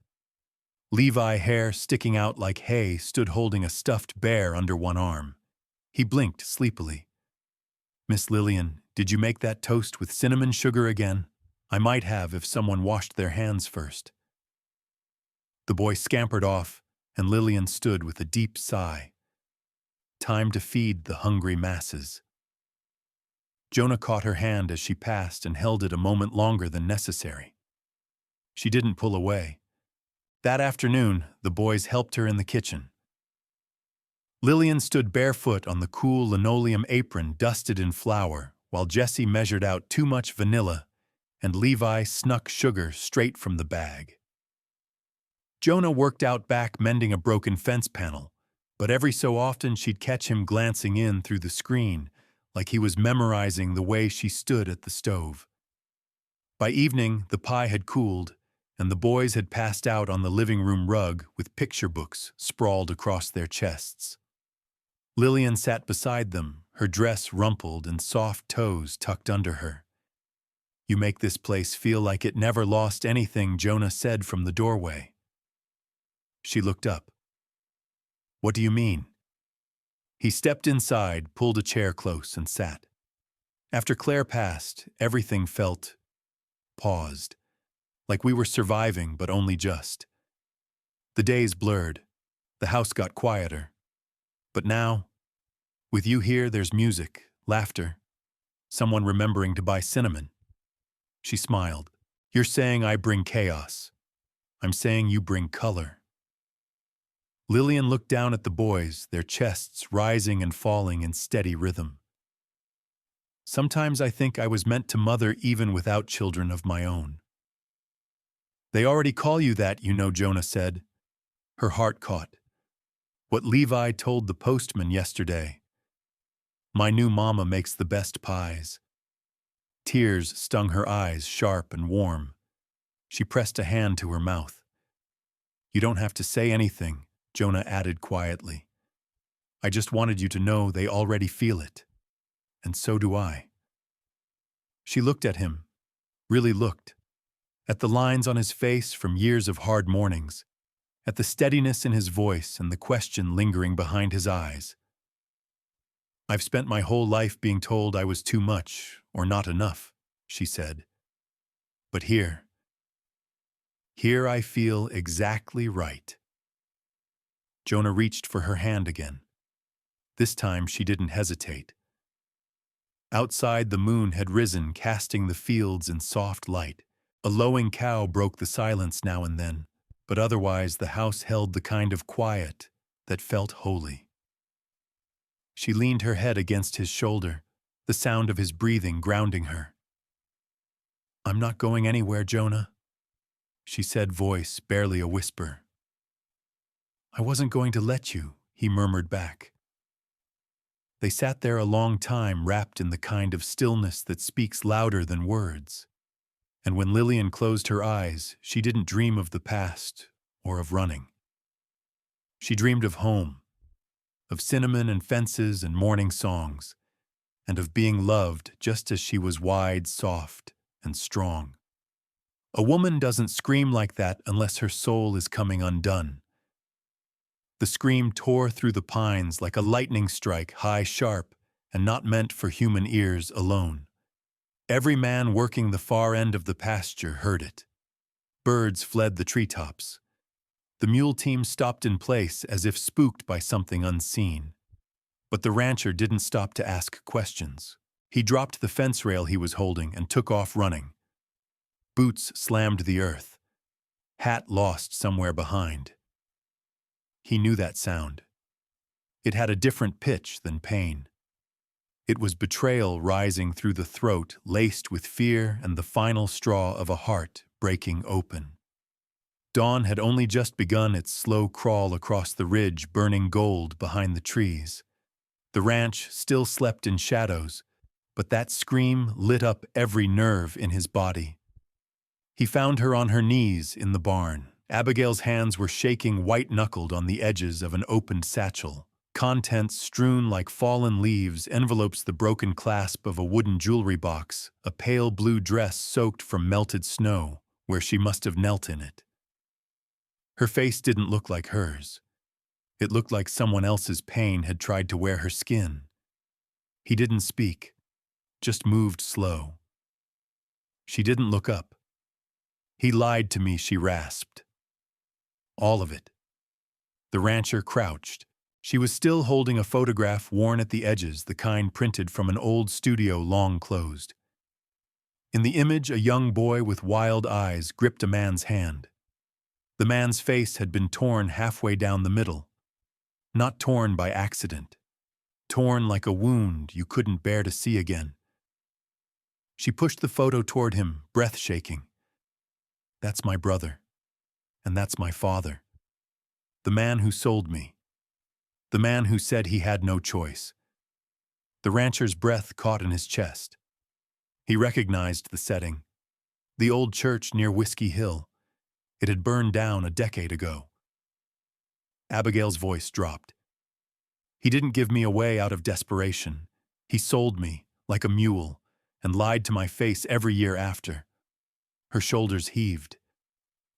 Levi, hair sticking out like hay, stood holding a stuffed bear under one arm. He blinked sleepily. Miss Lillian, did you make that toast with cinnamon sugar again? I might have if someone washed their hands first. The boy scampered off, and Lillian stood with a deep sigh. Time to feed the hungry masses. Jonah caught her hand as she passed and held it a moment longer than necessary. She didn't pull away. That afternoon, the boys helped her in the kitchen. Lillian stood barefoot on the cool linoleum apron dusted in flour, while Jessie measured out too much vanilla, and Levi snuck sugar straight from the bag. Jonah worked out back mending a broken fence panel, but every so often she'd catch him glancing in through the screen, like he was memorizing the way she stood at the stove. By evening, the pie had cooled, and the boys had passed out on the living room rug with picture books sprawled across their chests. Lillian sat beside them, her dress rumpled and soft toes tucked under her. You make this place feel like it never lost anything, Jonah said from the doorway. She looked up. What do you mean? He stepped inside, pulled a chair close, and sat. After Claire passed, everything felt paused, like we were surviving, but only just. The days blurred. The house got quieter. But now, with you here, there's music, laughter, someone remembering to buy cinnamon. She smiled. You're saying I bring chaos. I'm saying you bring color. Lillian looked down at the boys, their chests rising and falling in steady rhythm. Sometimes I think I was meant to mother even without children of my own. They already call you that, you know, Jonah said. Her heart caught. What Levi told the postman yesterday. My new mama makes the best pies. Tears stung her eyes, sharp and warm. She pressed a hand to her mouth. You don't have to say anything, Jonah added quietly. I just wanted you to know they already feel it. And so do I. She looked at him, really looked, at the lines on his face from years of hard mornings, at the steadiness in his voice and the question lingering behind his eyes. I've spent my whole life being told I was too much or not enough, she said. But here I feel exactly right. Jonah reached for her hand again. This time she didn't hesitate. Outside, the moon had risen, casting the fields in soft light. A lowing cow broke the silence now and then, but otherwise the house held the kind of quiet that felt holy. She leaned her head against his shoulder, the sound of his breathing grounding her. I'm not going anywhere, Jonah, she said, voice barely a whisper. I wasn't going to let you, he murmured back. They sat there a long time, wrapped in the kind of stillness that speaks louder than words. And when Lillian closed her eyes, she didn't dream of the past or of running. She dreamed of home, of cinnamon and fences and morning songs, and of being loved just as she was, wide, soft, and strong. A woman doesn't scream like that unless her soul is coming undone. The scream tore through the pines like a lightning strike, high, sharp, and not meant for human ears alone. Every man working the far end of the pasture heard it. Birds fled the treetops. The mule team stopped in place as if spooked by something unseen. But the rancher didn't stop to ask questions. He dropped the fence rail he was holding and took off running. Boots slammed the earth. Hat lost somewhere behind. He knew that sound. It had a different pitch than pain. It was betrayal rising through the throat, laced with fear and the final straw of a heart breaking open. Dawn had only just begun its slow crawl across the ridge, burning gold behind the trees. The ranch still slept in shadows, but that scream lit up every nerve in his body. He found her on her knees in the barn. Abigail's hands were shaking white-knuckled on the edges of an opened satchel. Contents strewn like fallen leaves envelopes the broken clasp of a wooden jewelry box, a pale blue dress soaked from melted snow, where she must have knelt in it. Her face didn't look like hers. It looked like someone else's pain had tried to wear her skin. He didn't speak, just moved slow. She didn't look up. He lied to me, she rasped. All of it. The rancher crouched. She was still holding a photograph worn at the edges, the kind printed from an old studio long closed. In the image, a young boy with wild eyes gripped a man's hand. The man's face had been torn halfway down the middle. Not torn by accident. Torn like a wound you couldn't bear to see again. She pushed the photo toward him, breath shaking. That's my brother. And that's my father. The man who sold me. The man who said he had no choice. The rancher's breath caught in his chest. He recognized the setting. The old church near Whiskey Hill. It had burned down a decade ago. Abigail's voice dropped. He didn't give me away out of desperation. He sold me, like a mule, and lied to my face every year after. Her shoulders heaved.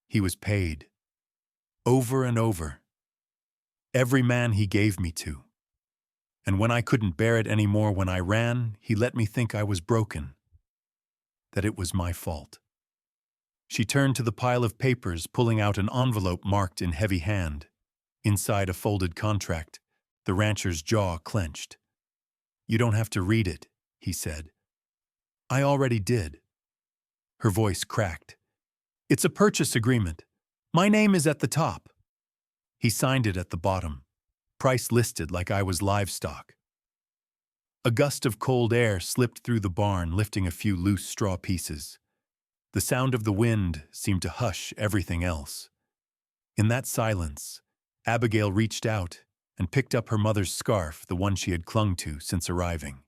He was paid. Over and over. Every man he gave me to. And when I couldn't bear it anymore, when I ran, he let me think I was broken. That it was my fault. She turned to the pile of papers, pulling out an envelope marked in heavy hand. Inside a folded contract, the rancher's jaw clenched. You don't have to read it, he said. I already did. Her voice cracked. It's a purchase agreement. My name is at the top. He signed it at the bottom. Price listed like I was livestock. A gust of cold air slipped through the barn, lifting a few loose straw pieces. The sound of the wind seemed to hush everything else. In that silence, Abigail reached out and picked up her mother's scarf, the one she had clung to since arriving.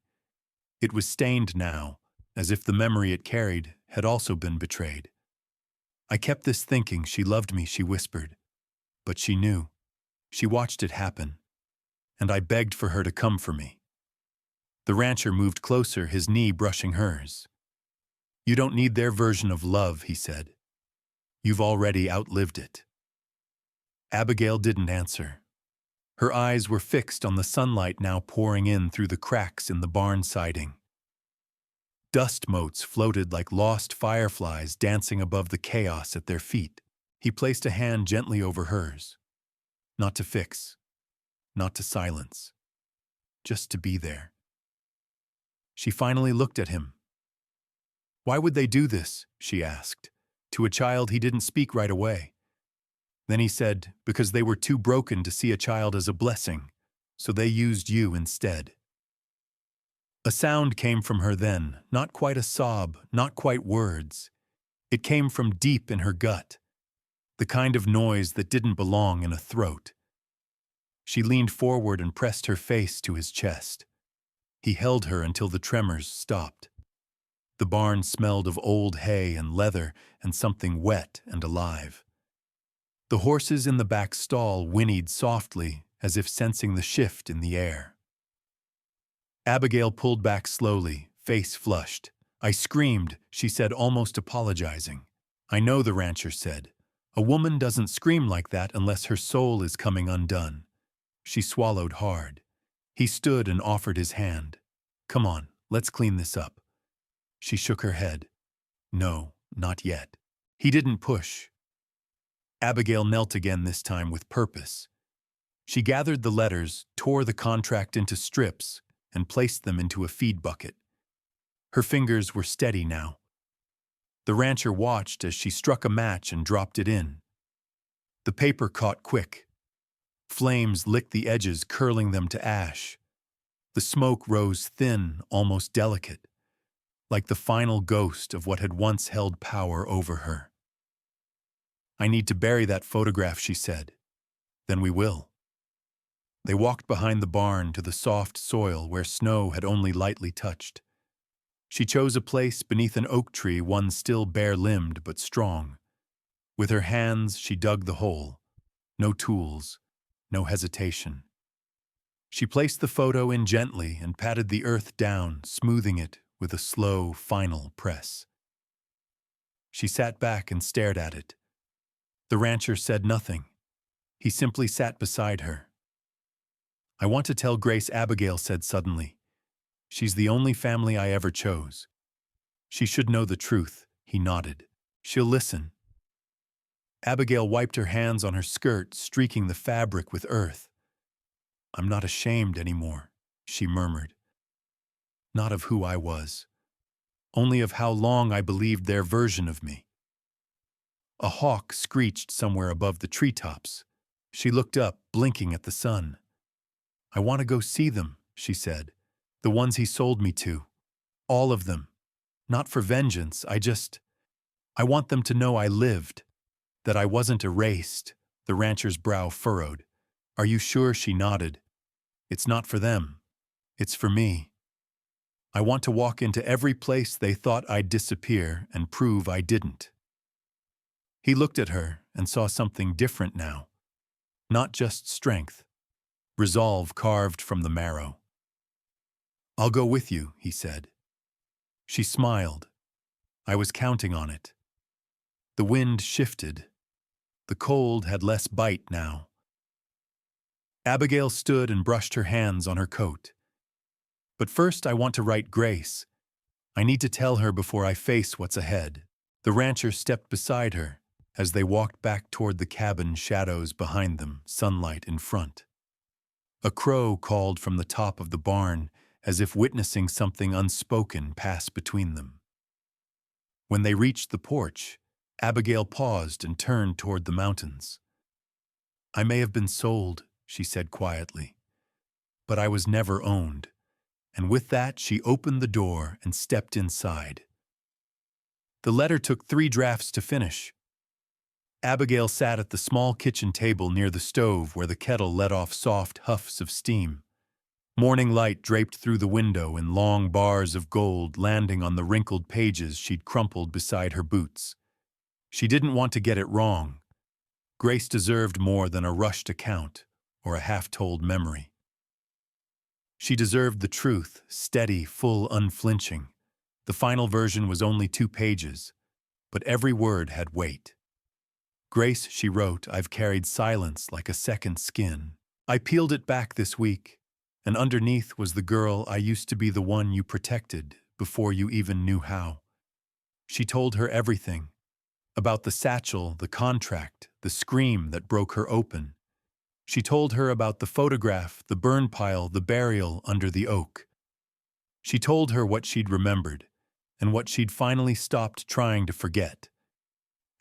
It was stained now, as if the memory it carried had also been betrayed. I kept this thinking she loved me, she whispered. But she knew. She watched it happen. And I begged for her to come for me. The rancher moved closer, his knee brushing hers. You don't need their version of love, he said. You've already outlived it. Abigail didn't answer. Her eyes were fixed on the sunlight now pouring in through the cracks in the barn siding. Dust motes floated like lost fireflies dancing above the chaos at their feet. He placed a hand gently over hers. Not to fix, not to silence, just to be there. She finally looked at him. Why would they do this, she asked, to a child he didn't speak right away. Then he said, because they were too broken to see a child as a blessing, so they used you instead. A sound came from her then, not quite a sob, not quite words. It came from deep in her gut, the kind of noise that didn't belong in a throat. She leaned forward and pressed her face to his chest. He held her until the tremors stopped. The barn smelled of old hay and leather and something wet and alive. The horses in the back stall whinnied softly, as if sensing the shift in the air. Abigail pulled back slowly, face flushed. I screamed, she said, almost apologizing. I know, the rancher said. A woman doesn't scream like that unless her soul is coming undone. She swallowed hard. He stood and offered his hand. Come on, let's clean this up. She shook her head. No, not yet. He didn't push. Abigail knelt again, this time with purpose. She gathered the letters, tore the contract into strips, and placed them into a feed bucket. Her fingers were steady now. The rancher watched as she struck a match and dropped it in. The paper caught quick. Flames licked the edges, curling them to ash. The smoke rose thin, almost delicate, like the final ghost of what had once held power over her. I need to bury that photograph, she said. Then we will. They walked behind the barn to the soft soil where snow had only lightly touched. She chose a place beneath an oak tree, one still bare-limbed but strong. With her hands she dug the hole. No tools, no hesitation. She placed the photo in gently and patted the earth down, smoothing it with a slow, final press. She sat back and stared at it. The rancher said nothing. He simply sat beside her. I want to tell Grace, Abigail said suddenly. She's the only family I ever chose. She should know the truth, he nodded. She'll listen. Abigail wiped her hands on her skirt, streaking the fabric with earth. I'm not ashamed anymore, she murmured. Not of who I was, only of how long I believed their version of me. A hawk screeched somewhere above the treetops. She looked up, blinking at the sun. I want to go see them, she said. The ones he sold me to. All of them. Not for vengeance, I want them to know I lived, that I wasn't erased. The rancher's brow furrowed. Are you sure? She nodded. It's not for them. It's for me. I want to walk into every place they thought I'd disappear and prove I didn't. He looked at her and saw something different now. Not just strength. Resolve carved from the marrow. I'll go with you, he said. She smiled. I was counting on it. The wind shifted. The cold had less bite now. Abigail stood and brushed her hands on her coat. But first I want to write Grace. I need to tell her before I face what's ahead. The rancher stepped beside her as they walked back toward the cabin, shadows behind them, sunlight in front. A crow called from the top of the barn, as if witnessing something unspoken pass between them. When they reached the porch, Abigail paused and turned toward the mountains. I may have been sold, she said quietly, but I was never owned. And with that, she opened the door and stepped inside. The letter took 3 drafts to finish. Abigail sat at the small kitchen table near the stove where the kettle let off soft huffs of steam. Morning light draped through the window in long bars of gold landing on the wrinkled pages she'd crumpled beside her boots. She didn't want to get it wrong. Grace deserved more than a rushed account or a half-told memory. She deserved the truth, steady, full, unflinching. The final version was only 2 pages, but every word had weight. Grace, she wrote, I've carried silence like a second skin. I peeled it back this week, and underneath was the girl I used to be, the one you protected before you even knew how. She told her everything, about the satchel, the contract, the scream that broke her open. She told her about the photograph, the burn pile, the burial under the oak. She told her what she'd remembered, and what she'd finally stopped trying to forget.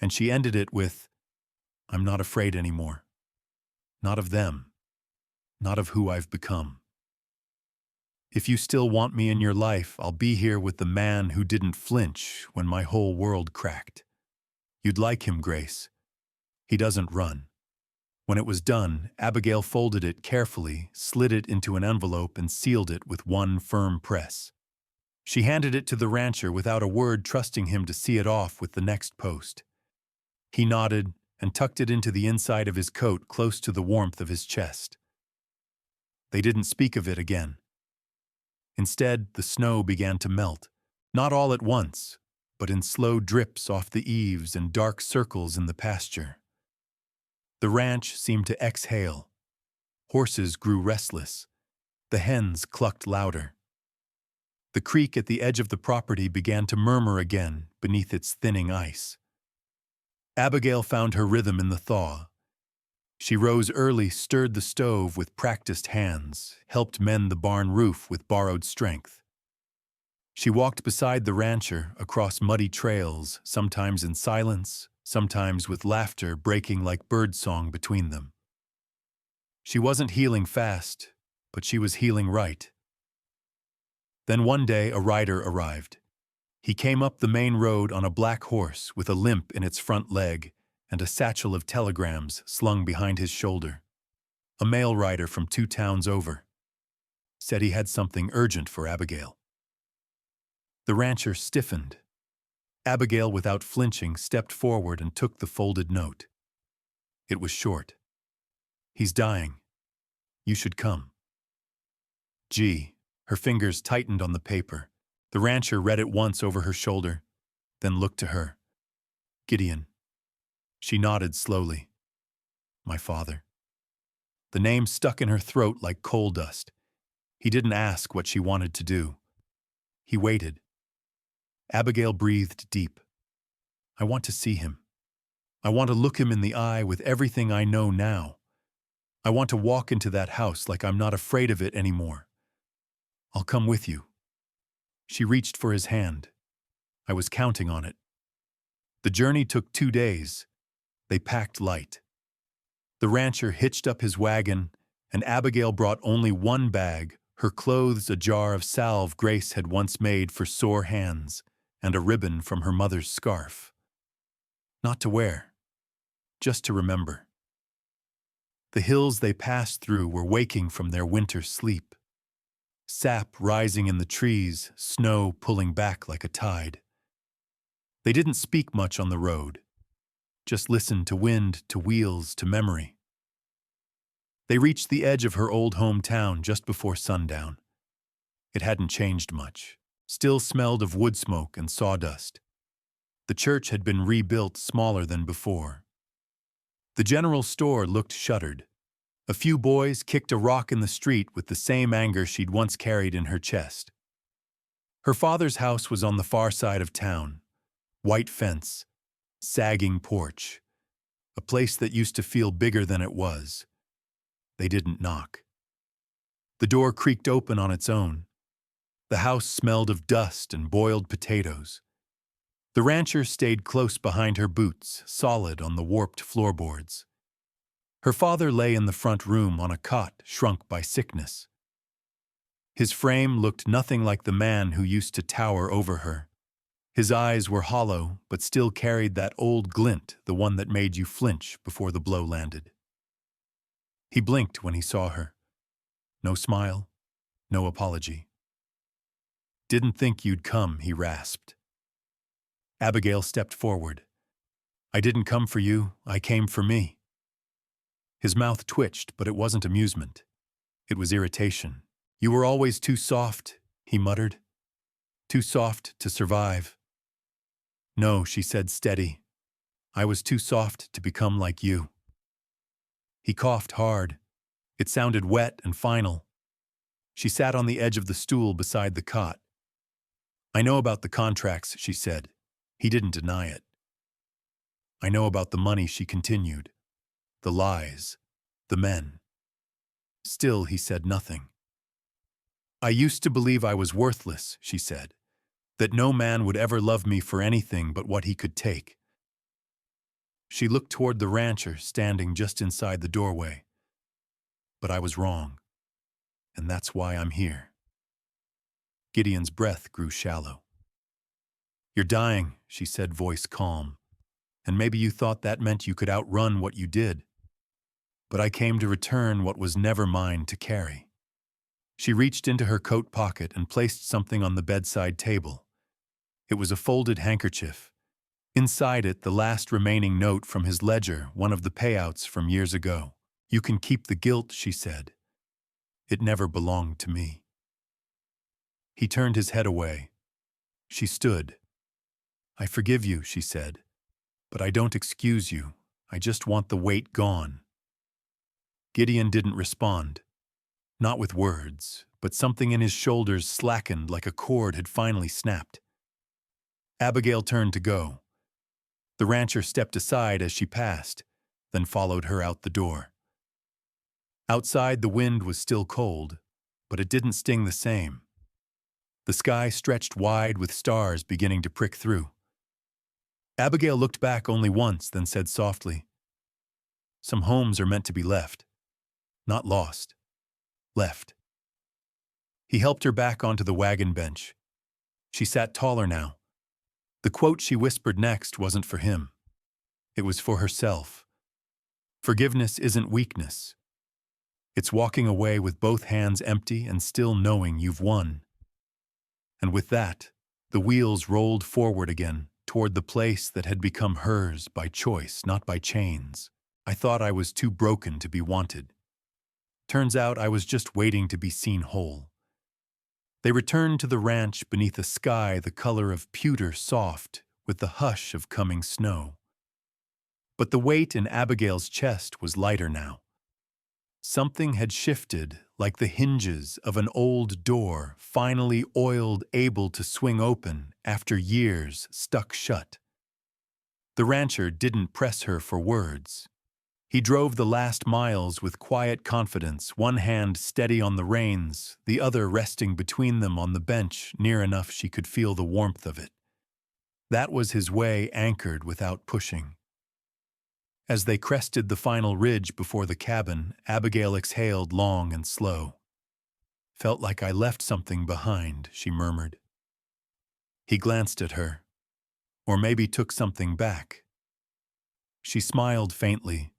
And she ended it with, I'm not afraid anymore. Not of them. Not of who I've become. If you still want me in your life, I'll be here with the man who didn't flinch when my whole world cracked. You'd like him, Grace. He doesn't run. When it was done, Abigail folded it carefully, slid it into an envelope, and sealed it with one firm press. She handed it to the rancher without a word, trusting him to see it off with the next post. He nodded and tucked it into the inside of his coat, close to the warmth of his chest. They didn't speak of it again. Instead, the snow began to melt, not all at once, but in slow drips off the eaves and dark circles in the pasture. The ranch seemed to exhale. Horses grew restless. The hens clucked louder. The creek at the edge of the property began to murmur again beneath its thinning ice. Abigail found her rhythm in the thaw. She rose early, stirred the stove with practiced hands, helped mend the barn roof with borrowed strength. She walked beside the rancher across muddy trails, sometimes in silence, sometimes with laughter breaking like birdsong between them. She wasn't healing fast, but she was healing right. Then one day a rider arrived. He came up the main road on a black horse with a limp in its front leg and a satchel of telegrams slung behind his shoulder. A mail rider from 2 towns over. Said he had something urgent for Abigail. The rancher stiffened. Abigail, without flinching, stepped forward and took the folded note. It was short. He's dying. You should come. Gee, her fingers tightened on the paper. The rancher read it once over her shoulder, then looked to her. Gideon. She nodded slowly. My father. The name stuck in her throat like coal dust. He didn't ask what she wanted to do. He waited. Abigail breathed deep. I want to see him. I want to look him in the eye with everything I know now. I want to walk into that house like I'm not afraid of it anymore. I'll come with you. She reached for his hand. I was counting on it. The journey took 2 days. They packed light. The rancher hitched up his wagon, and Abigail brought only 1 bag, her clothes a jar of salve Grace had once made for sore hands, and a ribbon from her mother's scarf. Not to wear, just to remember. The hills they passed through were waking from their winter sleep. Sap rising in the trees, snow pulling back like a tide. They didn't speak much on the road, just listened to wind, to wheels, to memory. They reached the edge of her old hometown just before sundown. It hadn't changed much, still smelled of wood smoke and sawdust. The church had been rebuilt smaller than before. The general store looked shuttered. A few boys kicked a rock in the street with the same anger she'd once carried in her chest. Her father's house was on the far side of town. White fence, sagging porch, a place that used to feel bigger than it was. They didn't knock. The door creaked open on its own. The house smelled of dust and boiled potatoes. The rancher stayed close behind her boots, solid on the warped floorboards. Her father lay in the front room on a cot shrunk by sickness. His frame looked nothing like the man who used to tower over her. His eyes were hollow, but still carried that old glint, the one that made you flinch before the blow landed. He blinked when he saw her. No smile, no apology. "Didn't think you'd come," he rasped. Abigail stepped forward. "I didn't come for you, I came for me." His mouth twitched, but it wasn't amusement. It was irritation. "You were always too soft," he muttered. "Too soft to survive." "No," she said, steady. "I was too soft to become like you." He coughed hard. It sounded wet and final. She sat on the edge of the stool beside the cot. "I know about the contracts," she said. He didn't deny it. "I know about the money," she continued. "The lies. The men." Still, he said nothing. "I used to believe I was worthless," she said. "That no man would ever love me for anything but what he could take." She looked toward the rancher standing just inside the doorway. "But I was wrong. And that's why I'm here." Gideon's breath grew shallow. "You're dying," she said, voice calm. "And maybe you thought that meant you could outrun what you did. But I came to return what was never mine to carry." She reached into her coat pocket and placed something on the bedside table. It was a folded handkerchief. Inside it, the last remaining note from his ledger, one of the payouts from years ago. "You can keep the guilt," she said. "It never belonged to me." He turned his head away. She stood. "I forgive you," she said, "but I don't excuse you. I just want the weight gone." Gideon didn't respond. Not with words, but something in his shoulders slackened like a cord had finally snapped. Abigail turned to go. The rancher stepped aside as she passed, then followed her out the door. Outside, the wind was still cold, but it didn't sting the same. The sky stretched wide with stars beginning to prick through. Abigail looked back only once, then said softly, "Some homes are meant to be left. Not lost. Left." He helped her back onto the wagon bench. She sat taller now. The quote she whispered next wasn't for him. It was for herself. "Forgiveness isn't weakness. It's walking away with both hands empty and still knowing you've won." And with that, the wheels rolled forward again, toward the place that had become hers by choice, not by chains. "I thought I was too broken to be wanted. Turns out I was just waiting to be seen whole." They returned to the ranch beneath a sky the color of pewter soft, with the hush of coming snow. But the weight in Abigail's chest was lighter now. Something had shifted, like the hinges of an old door, finally oiled, able to swing open after years stuck shut. The rancher didn't press her for words. He drove the last miles with quiet confidence, one hand steady on the reins, the other resting between them on the bench near enough she could feel the warmth of it. That was his way, anchored without pushing. As they crested the final ridge before the cabin, Abigail exhaled long and slow. "Felt like I left something behind," she murmured. He glanced at her. "Or maybe took something back." She smiled faintly,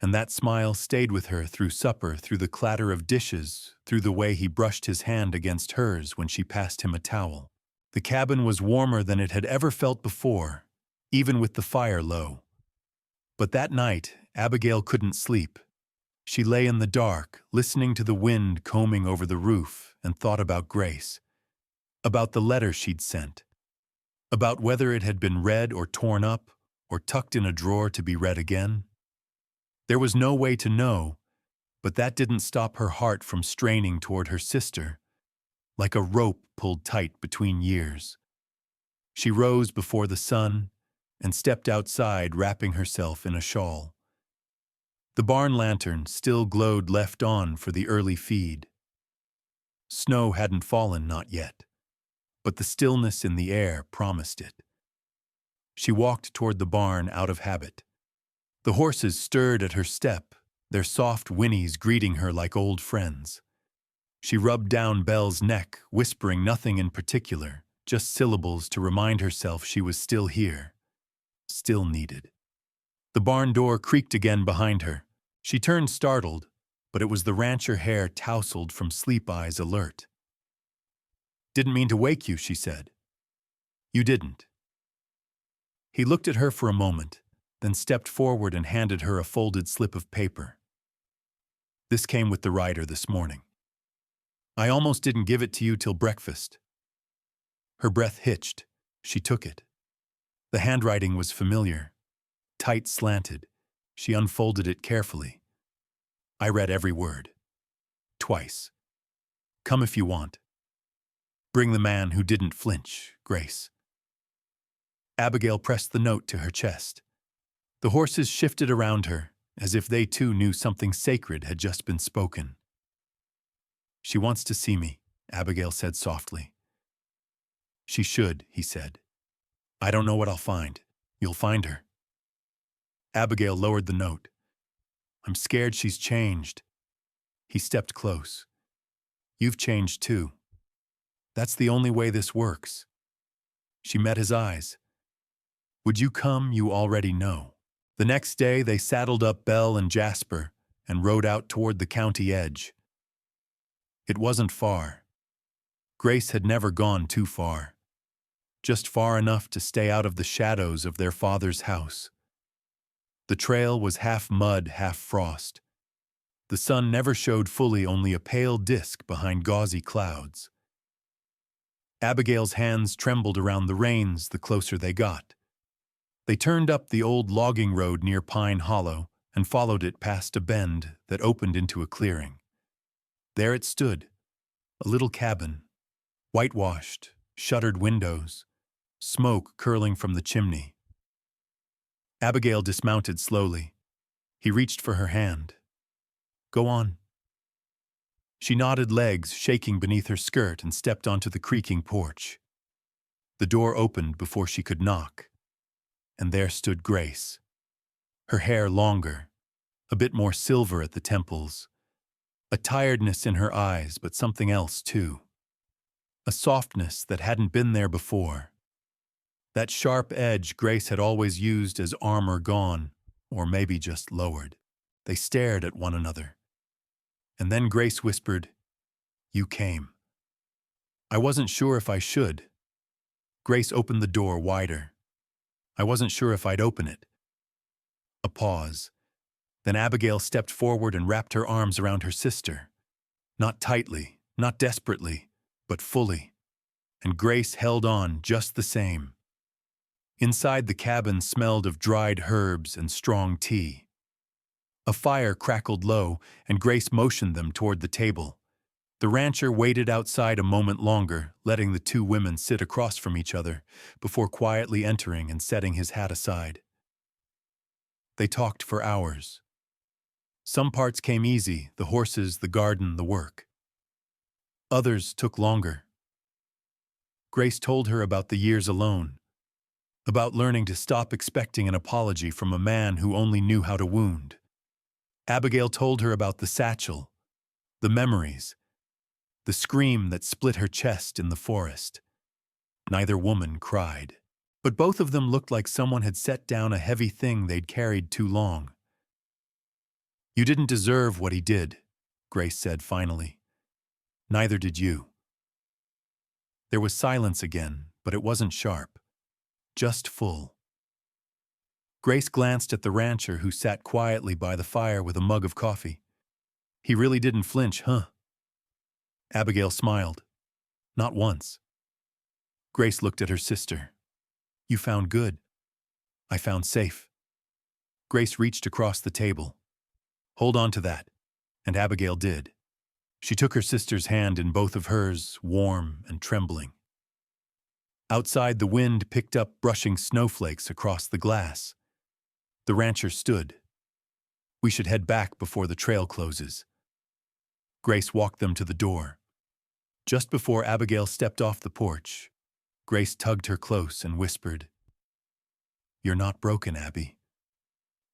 and that smile stayed with her through supper, through the clatter of dishes, through the way he brushed his hand against hers when she passed him a towel. The cabin was warmer than it had ever felt before, even with the fire low. But that night, Abigail couldn't sleep. She lay in the dark, listening to the wind combing over the roof, and thought about Grace. About the letter she'd sent. About whether it had been read or torn up, or tucked in a drawer to be read again. There was no way to know, but that didn't stop her heart from straining toward her sister, like a rope pulled tight between years. She rose before the sun and stepped outside, wrapping herself in a shawl. The barn lantern still glowed left on for the early feed. Snow hadn't fallen, not yet, but the stillness in the air promised it. She walked toward the barn out of habit. The horses stirred at her step, their soft whinnies greeting her like old friends. She rubbed down Belle's neck, whispering nothing in particular, just syllables to remind herself she was still here, still needed. The barn door creaked again behind her. She turned startled, but it was the rancher hair tousled from sleep eyes alert. "Didn't mean to wake you," she said. "You didn't." He looked at her for a moment, then stepped forward and handed her a folded slip of paper. "This came with the rider this morning. I almost didn't give it to you till breakfast." Her breath hitched. She took it. The handwriting was familiar, tight slanted. She unfolded it carefully. I read every word. Twice. "Come if you want. Bring the man who didn't flinch, Grace." Abigail pressed the note to her chest. The horses shifted around her, as if they too knew something sacred had just been spoken. "She wants to see me," Abigail said softly. "She should," he said. "I don't know what I'll find. You'll find her." Abigail lowered the note. "I'm scared she's changed." He stepped close. "You've changed too. That's the only way this works." She met his eyes. "Would you come, you already know." The next day they saddled up Belle and Jasper and rode out toward the county edge. It wasn't far. Grace had never gone too far. Just far enough to stay out of the shadows of their father's house. The trail was half mud, half frost. The sun never showed fully, only a pale disk behind gauzy clouds. Abigail's hands trembled around the reins the closer they got. They turned up the old logging road near Pine Hollow and followed it past a bend that opened into a clearing. There it stood, a little cabin, whitewashed, shuttered windows, smoke curling from the chimney. Abigail dismounted slowly. He reached for her hand. "Go on." She nodded, legs shaking beneath her skirt, and stepped onto the creaking porch. The door opened before she could knock, and there stood Grace. Her hair longer, a bit more silver at the temples, a tiredness in her eyes, but something else too. A softness that hadn't been there before. That sharp edge Grace had always used as armor gone, or maybe just lowered. They stared at one another. And then Grace whispered, "You came." "I wasn't sure if I should." Grace opened the door wider. "I wasn't sure if I'd open it." A pause. Then Abigail stepped forward and wrapped her arms around her sister. Not tightly, not desperately, but fully. And Grace held on just the same. Inside the cabin smelled of dried herbs and strong tea. A fire crackled low, and Grace motioned them toward the table. The rancher waited outside a moment longer, letting the two women sit across from each other, before quietly entering and setting his hat aside. They talked for hours. Some parts came easy, the horses, the garden, the work. Others took longer. Grace told her about the years alone, about learning to stop expecting an apology from a man who only knew how to wound. Abigail told her about the satchel, the memories, the scream that split her chest in the forest. Neither woman cried, but both of them looked like someone had set down a heavy thing they'd carried too long. "You didn't deserve what he did," Grace said finally. "Neither did you." There was silence again, but it wasn't sharp. Just full. Grace glanced at the rancher, who sat quietly by the fire with a mug of coffee. "He really didn't flinch, huh?" Abigail smiled. "Not once." Grace looked at her sister. "You found good." "I found safe." Grace reached across the table. "Hold on to that." And Abigail did. She took her sister's hand in both of hers, warm and trembling. Outside, the wind picked up brushing snowflakes across the glass. The rancher stood. "We should head back before the trail closes." Grace walked them to the door. Just before Abigail stepped off the porch, Grace tugged her close and whispered, "You're not broken, Abby.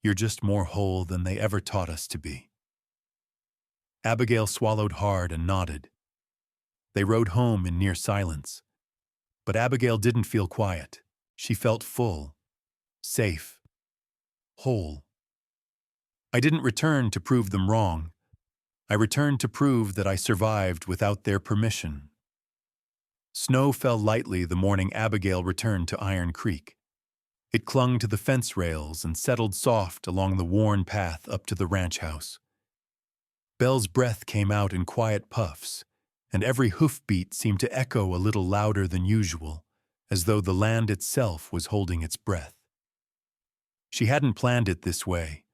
You're just more whole than they ever taught us to be." Abigail swallowed hard and nodded. They rode home in near silence. But Abigail didn't feel quiet. She felt full, safe, whole. I didn't return to prove them wrong. I returned to prove that I survived without their permission. Snow fell lightly the morning Abigail returned to Iron Creek. It clung to the fence rails and settled soft along the worn path up to the ranch house. Belle's breath came out in quiet puffs, and every hoofbeat seemed to echo a little louder than usual, as though the land itself was holding its breath. She hadn't planned it this way.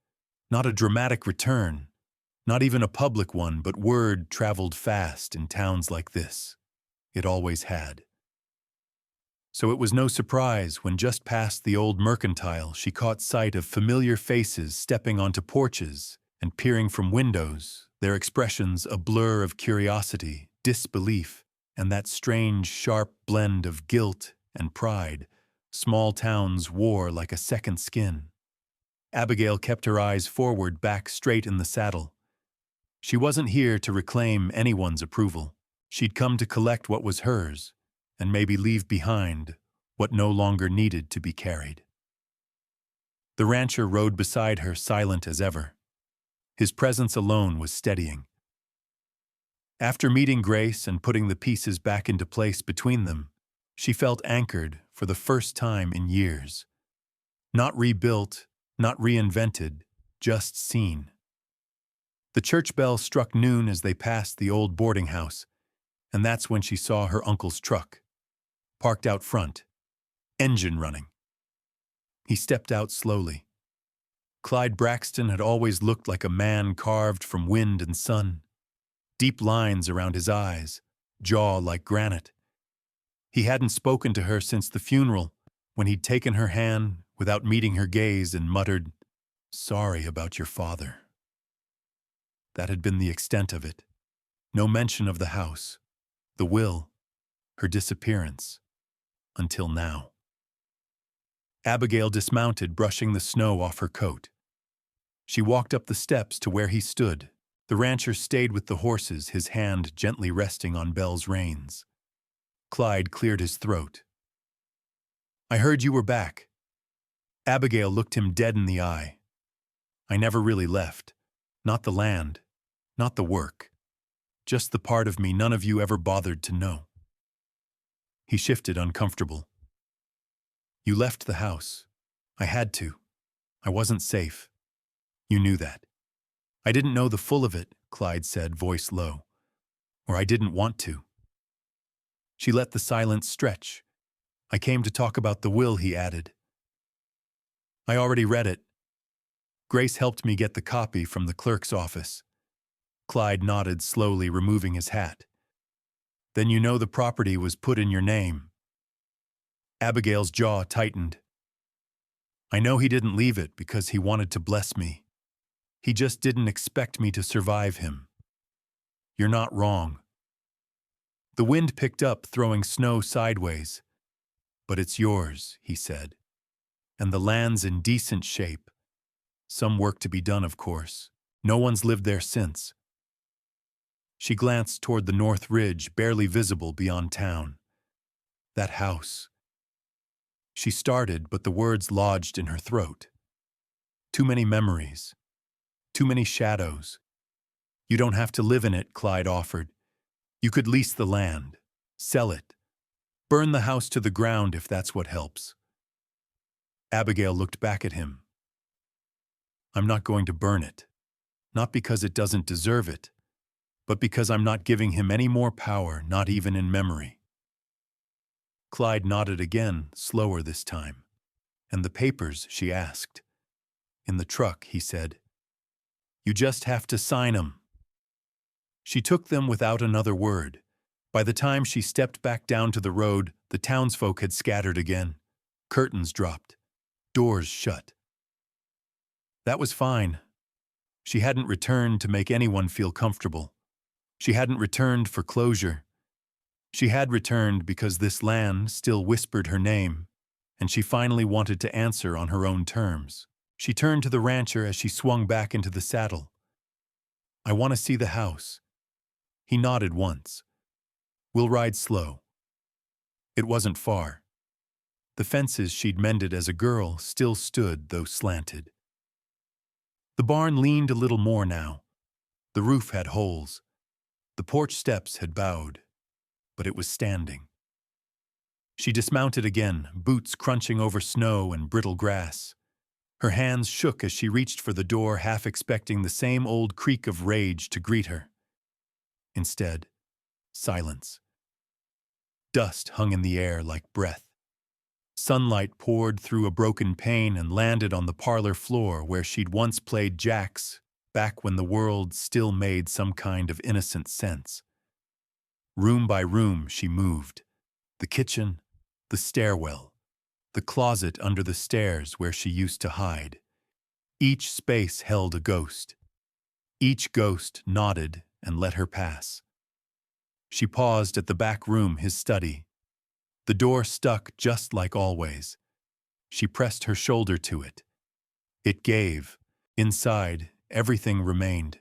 Not a dramatic return, not even a public one, but word traveled fast in towns like this. It always had. So it was no surprise when just past the old mercantile she caught sight of familiar faces stepping onto porches and peering from windows, their expressions a blur of curiosity, disbelief, and that strange, sharp blend of guilt and pride small towns wore like a second skin. Abigail kept her eyes forward, back straight in the saddle. She wasn't here to reclaim anyone's approval. She'd come to collect what was hers, and maybe leave behind what no longer needed to be carried. The rancher rode beside her, silent as ever. His presence alone was steadying. After meeting Grace and putting the pieces back into place between them, she felt anchored for the first time in years. Not rebuilt, not reinvented, just seen. The church bell struck noon as they passed the old boarding house, and that's when she saw her uncle's truck, parked out front, engine running. He stepped out slowly. Clyde Braxton had always looked like a man carved from wind and sun, deep lines around his eyes, jaw like granite. He hadn't spoken to her since the funeral, when he'd taken her hand without meeting her gaze and muttered, "Sorry about your father." That had been the extent of it. No mention of the house, the will, her disappearance, until now. Abigail dismounted, brushing the snow off her coat. She walked up the steps to where he stood. The rancher stayed with the horses, his hand gently resting on Belle's reins. Clyde cleared his throat. "I heard you were back." Abigail looked him dead in the eye. "I never really left. Not the land, not the work. Just the part of me none of you ever bothered to know." He shifted, uncomfortable. "You left the house. I had to. I wasn't safe. You knew that." "I didn't know the full of it," Clyde said, voice low. "Or I didn't want to." She let the silence stretch. "I came to talk about the will," he added. "I already read it. Grace helped me get the copy from the clerk's office." Clyde nodded, slowly removing his hat. "Then you know the property was put in your name." Abigail's jaw tightened. "I know he didn't leave it because he wanted to bless me. He just didn't expect me to survive him." "You're not wrong." The wind picked up, throwing snow sideways. "But it's yours," he said. "And the land's in decent shape. Some work to be done, of course. No one's lived there since." She glanced toward the north ridge, barely visible beyond town. That house. She started, but the words lodged in her throat. Too many memories. Too many shadows. "You don't have to live in it," Clyde offered. "You could lease the land. Sell it. Burn the house to the ground if that's what helps." Abigail looked back at him. "I'm not going to burn it. Not because it doesn't deserve it, but because I'm not giving him any more power, not even in memory." Clyde nodded again, slower this time. "And the papers?" she asked. "In the truck," he said. "You just have to sign 'em." She took them without another word. By the time she stepped back down to the road, the townsfolk had scattered again. Curtains dropped. Doors shut. That was fine. She hadn't returned to make anyone feel comfortable. She hadn't returned for closure. She had returned because this land still whispered her name, and she finally wanted to answer on her own terms. She turned to the rancher as she swung back into the saddle. "I want to see the house." He nodded once. "We'll ride slow." It wasn't far. The fences she'd mended as a girl still stood, though slanted. The barn leaned a little more now. The roof had holes. The porch steps had bowed, but it was standing. She dismounted again, boots crunching over snow and brittle grass. Her hands shook as she reached for the door, half expecting the same old creak of rage to greet her. Instead, silence. Dust hung in the air like breath. Sunlight poured through a broken pane and landed on the parlor floor where she'd once played jacks, back when the world still made some kind of innocent sense. Room by room she moved. The kitchen, the stairwell, the closet under the stairs where she used to hide. Each space held a ghost. Each ghost nodded and let her pass. She paused at the back room, his study. The door stuck just like always. She pressed her shoulder to it. It gave. Inside, everything remained,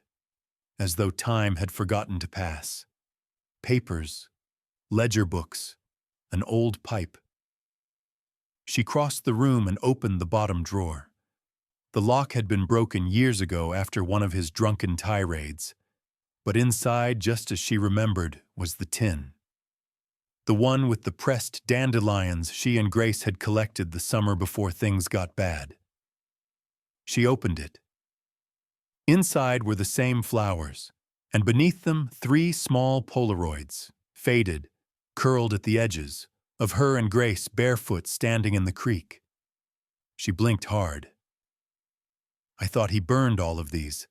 as though time had forgotten to pass. Papers, ledger books, an old pipe. She crossed the room and opened the bottom drawer. The lock had been broken years ago after one of his drunken tirades, but inside, just as she remembered, was the tin. The one with the pressed dandelions she and Grace had collected the summer before things got bad. She opened it. Inside were the same flowers, and beneath them 3 small Polaroids, faded, curled at the edges, of her and Grace barefoot standing in the creek. She blinked hard. "I thought he burned all of these."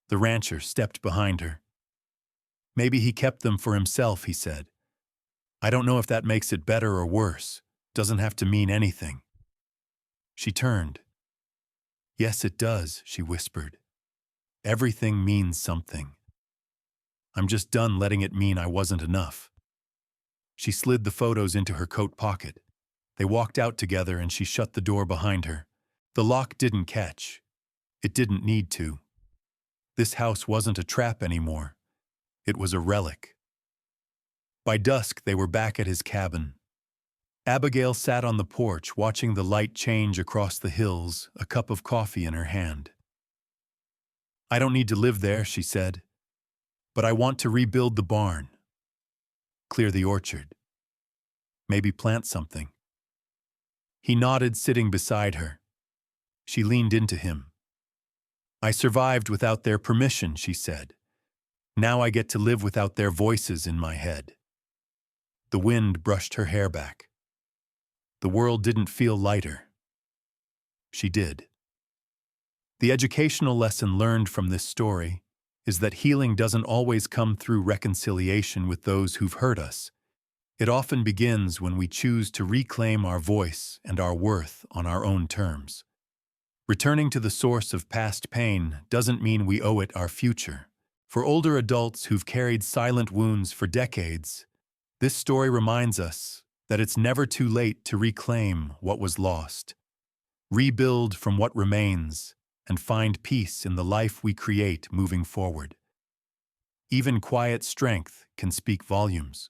The rancher stepped behind her. "Maybe he kept them for himself," he said. "I don't know if that makes it better or worse. Doesn't have to mean anything." She turned. "Yes, it does," she whispered. "Everything means something. I'm just done letting it mean I wasn't enough." She slid the photos into her coat pocket. They walked out together and she shut the door behind her. The lock didn't catch. It didn't need to. This house wasn't a trap anymore. It was a relic. By dusk, they were back at his cabin. Abigail sat on the porch, watching the light change across the hills, a cup of coffee in her hand. "I don't need to live there," she said, "but I want to rebuild the barn. Clear the orchard. Maybe plant something." He nodded, sitting beside her. She leaned into him. "I survived without their permission," she said. "Now I get to live without their voices in my head." The wind brushed her hair back. The world didn't feel lighter. She did. The educational lesson learned from this story is that healing doesn't always come through reconciliation with those who've hurt us. It often begins when we choose to reclaim our voice and our worth on our own terms. Returning to the source of past pain doesn't mean we owe it our future. For older adults who've carried silent wounds for decades, this story reminds us that it's never too late to reclaim what was lost, rebuild from what remains, and find peace in the life we create moving forward. Even quiet strength can speak volumes.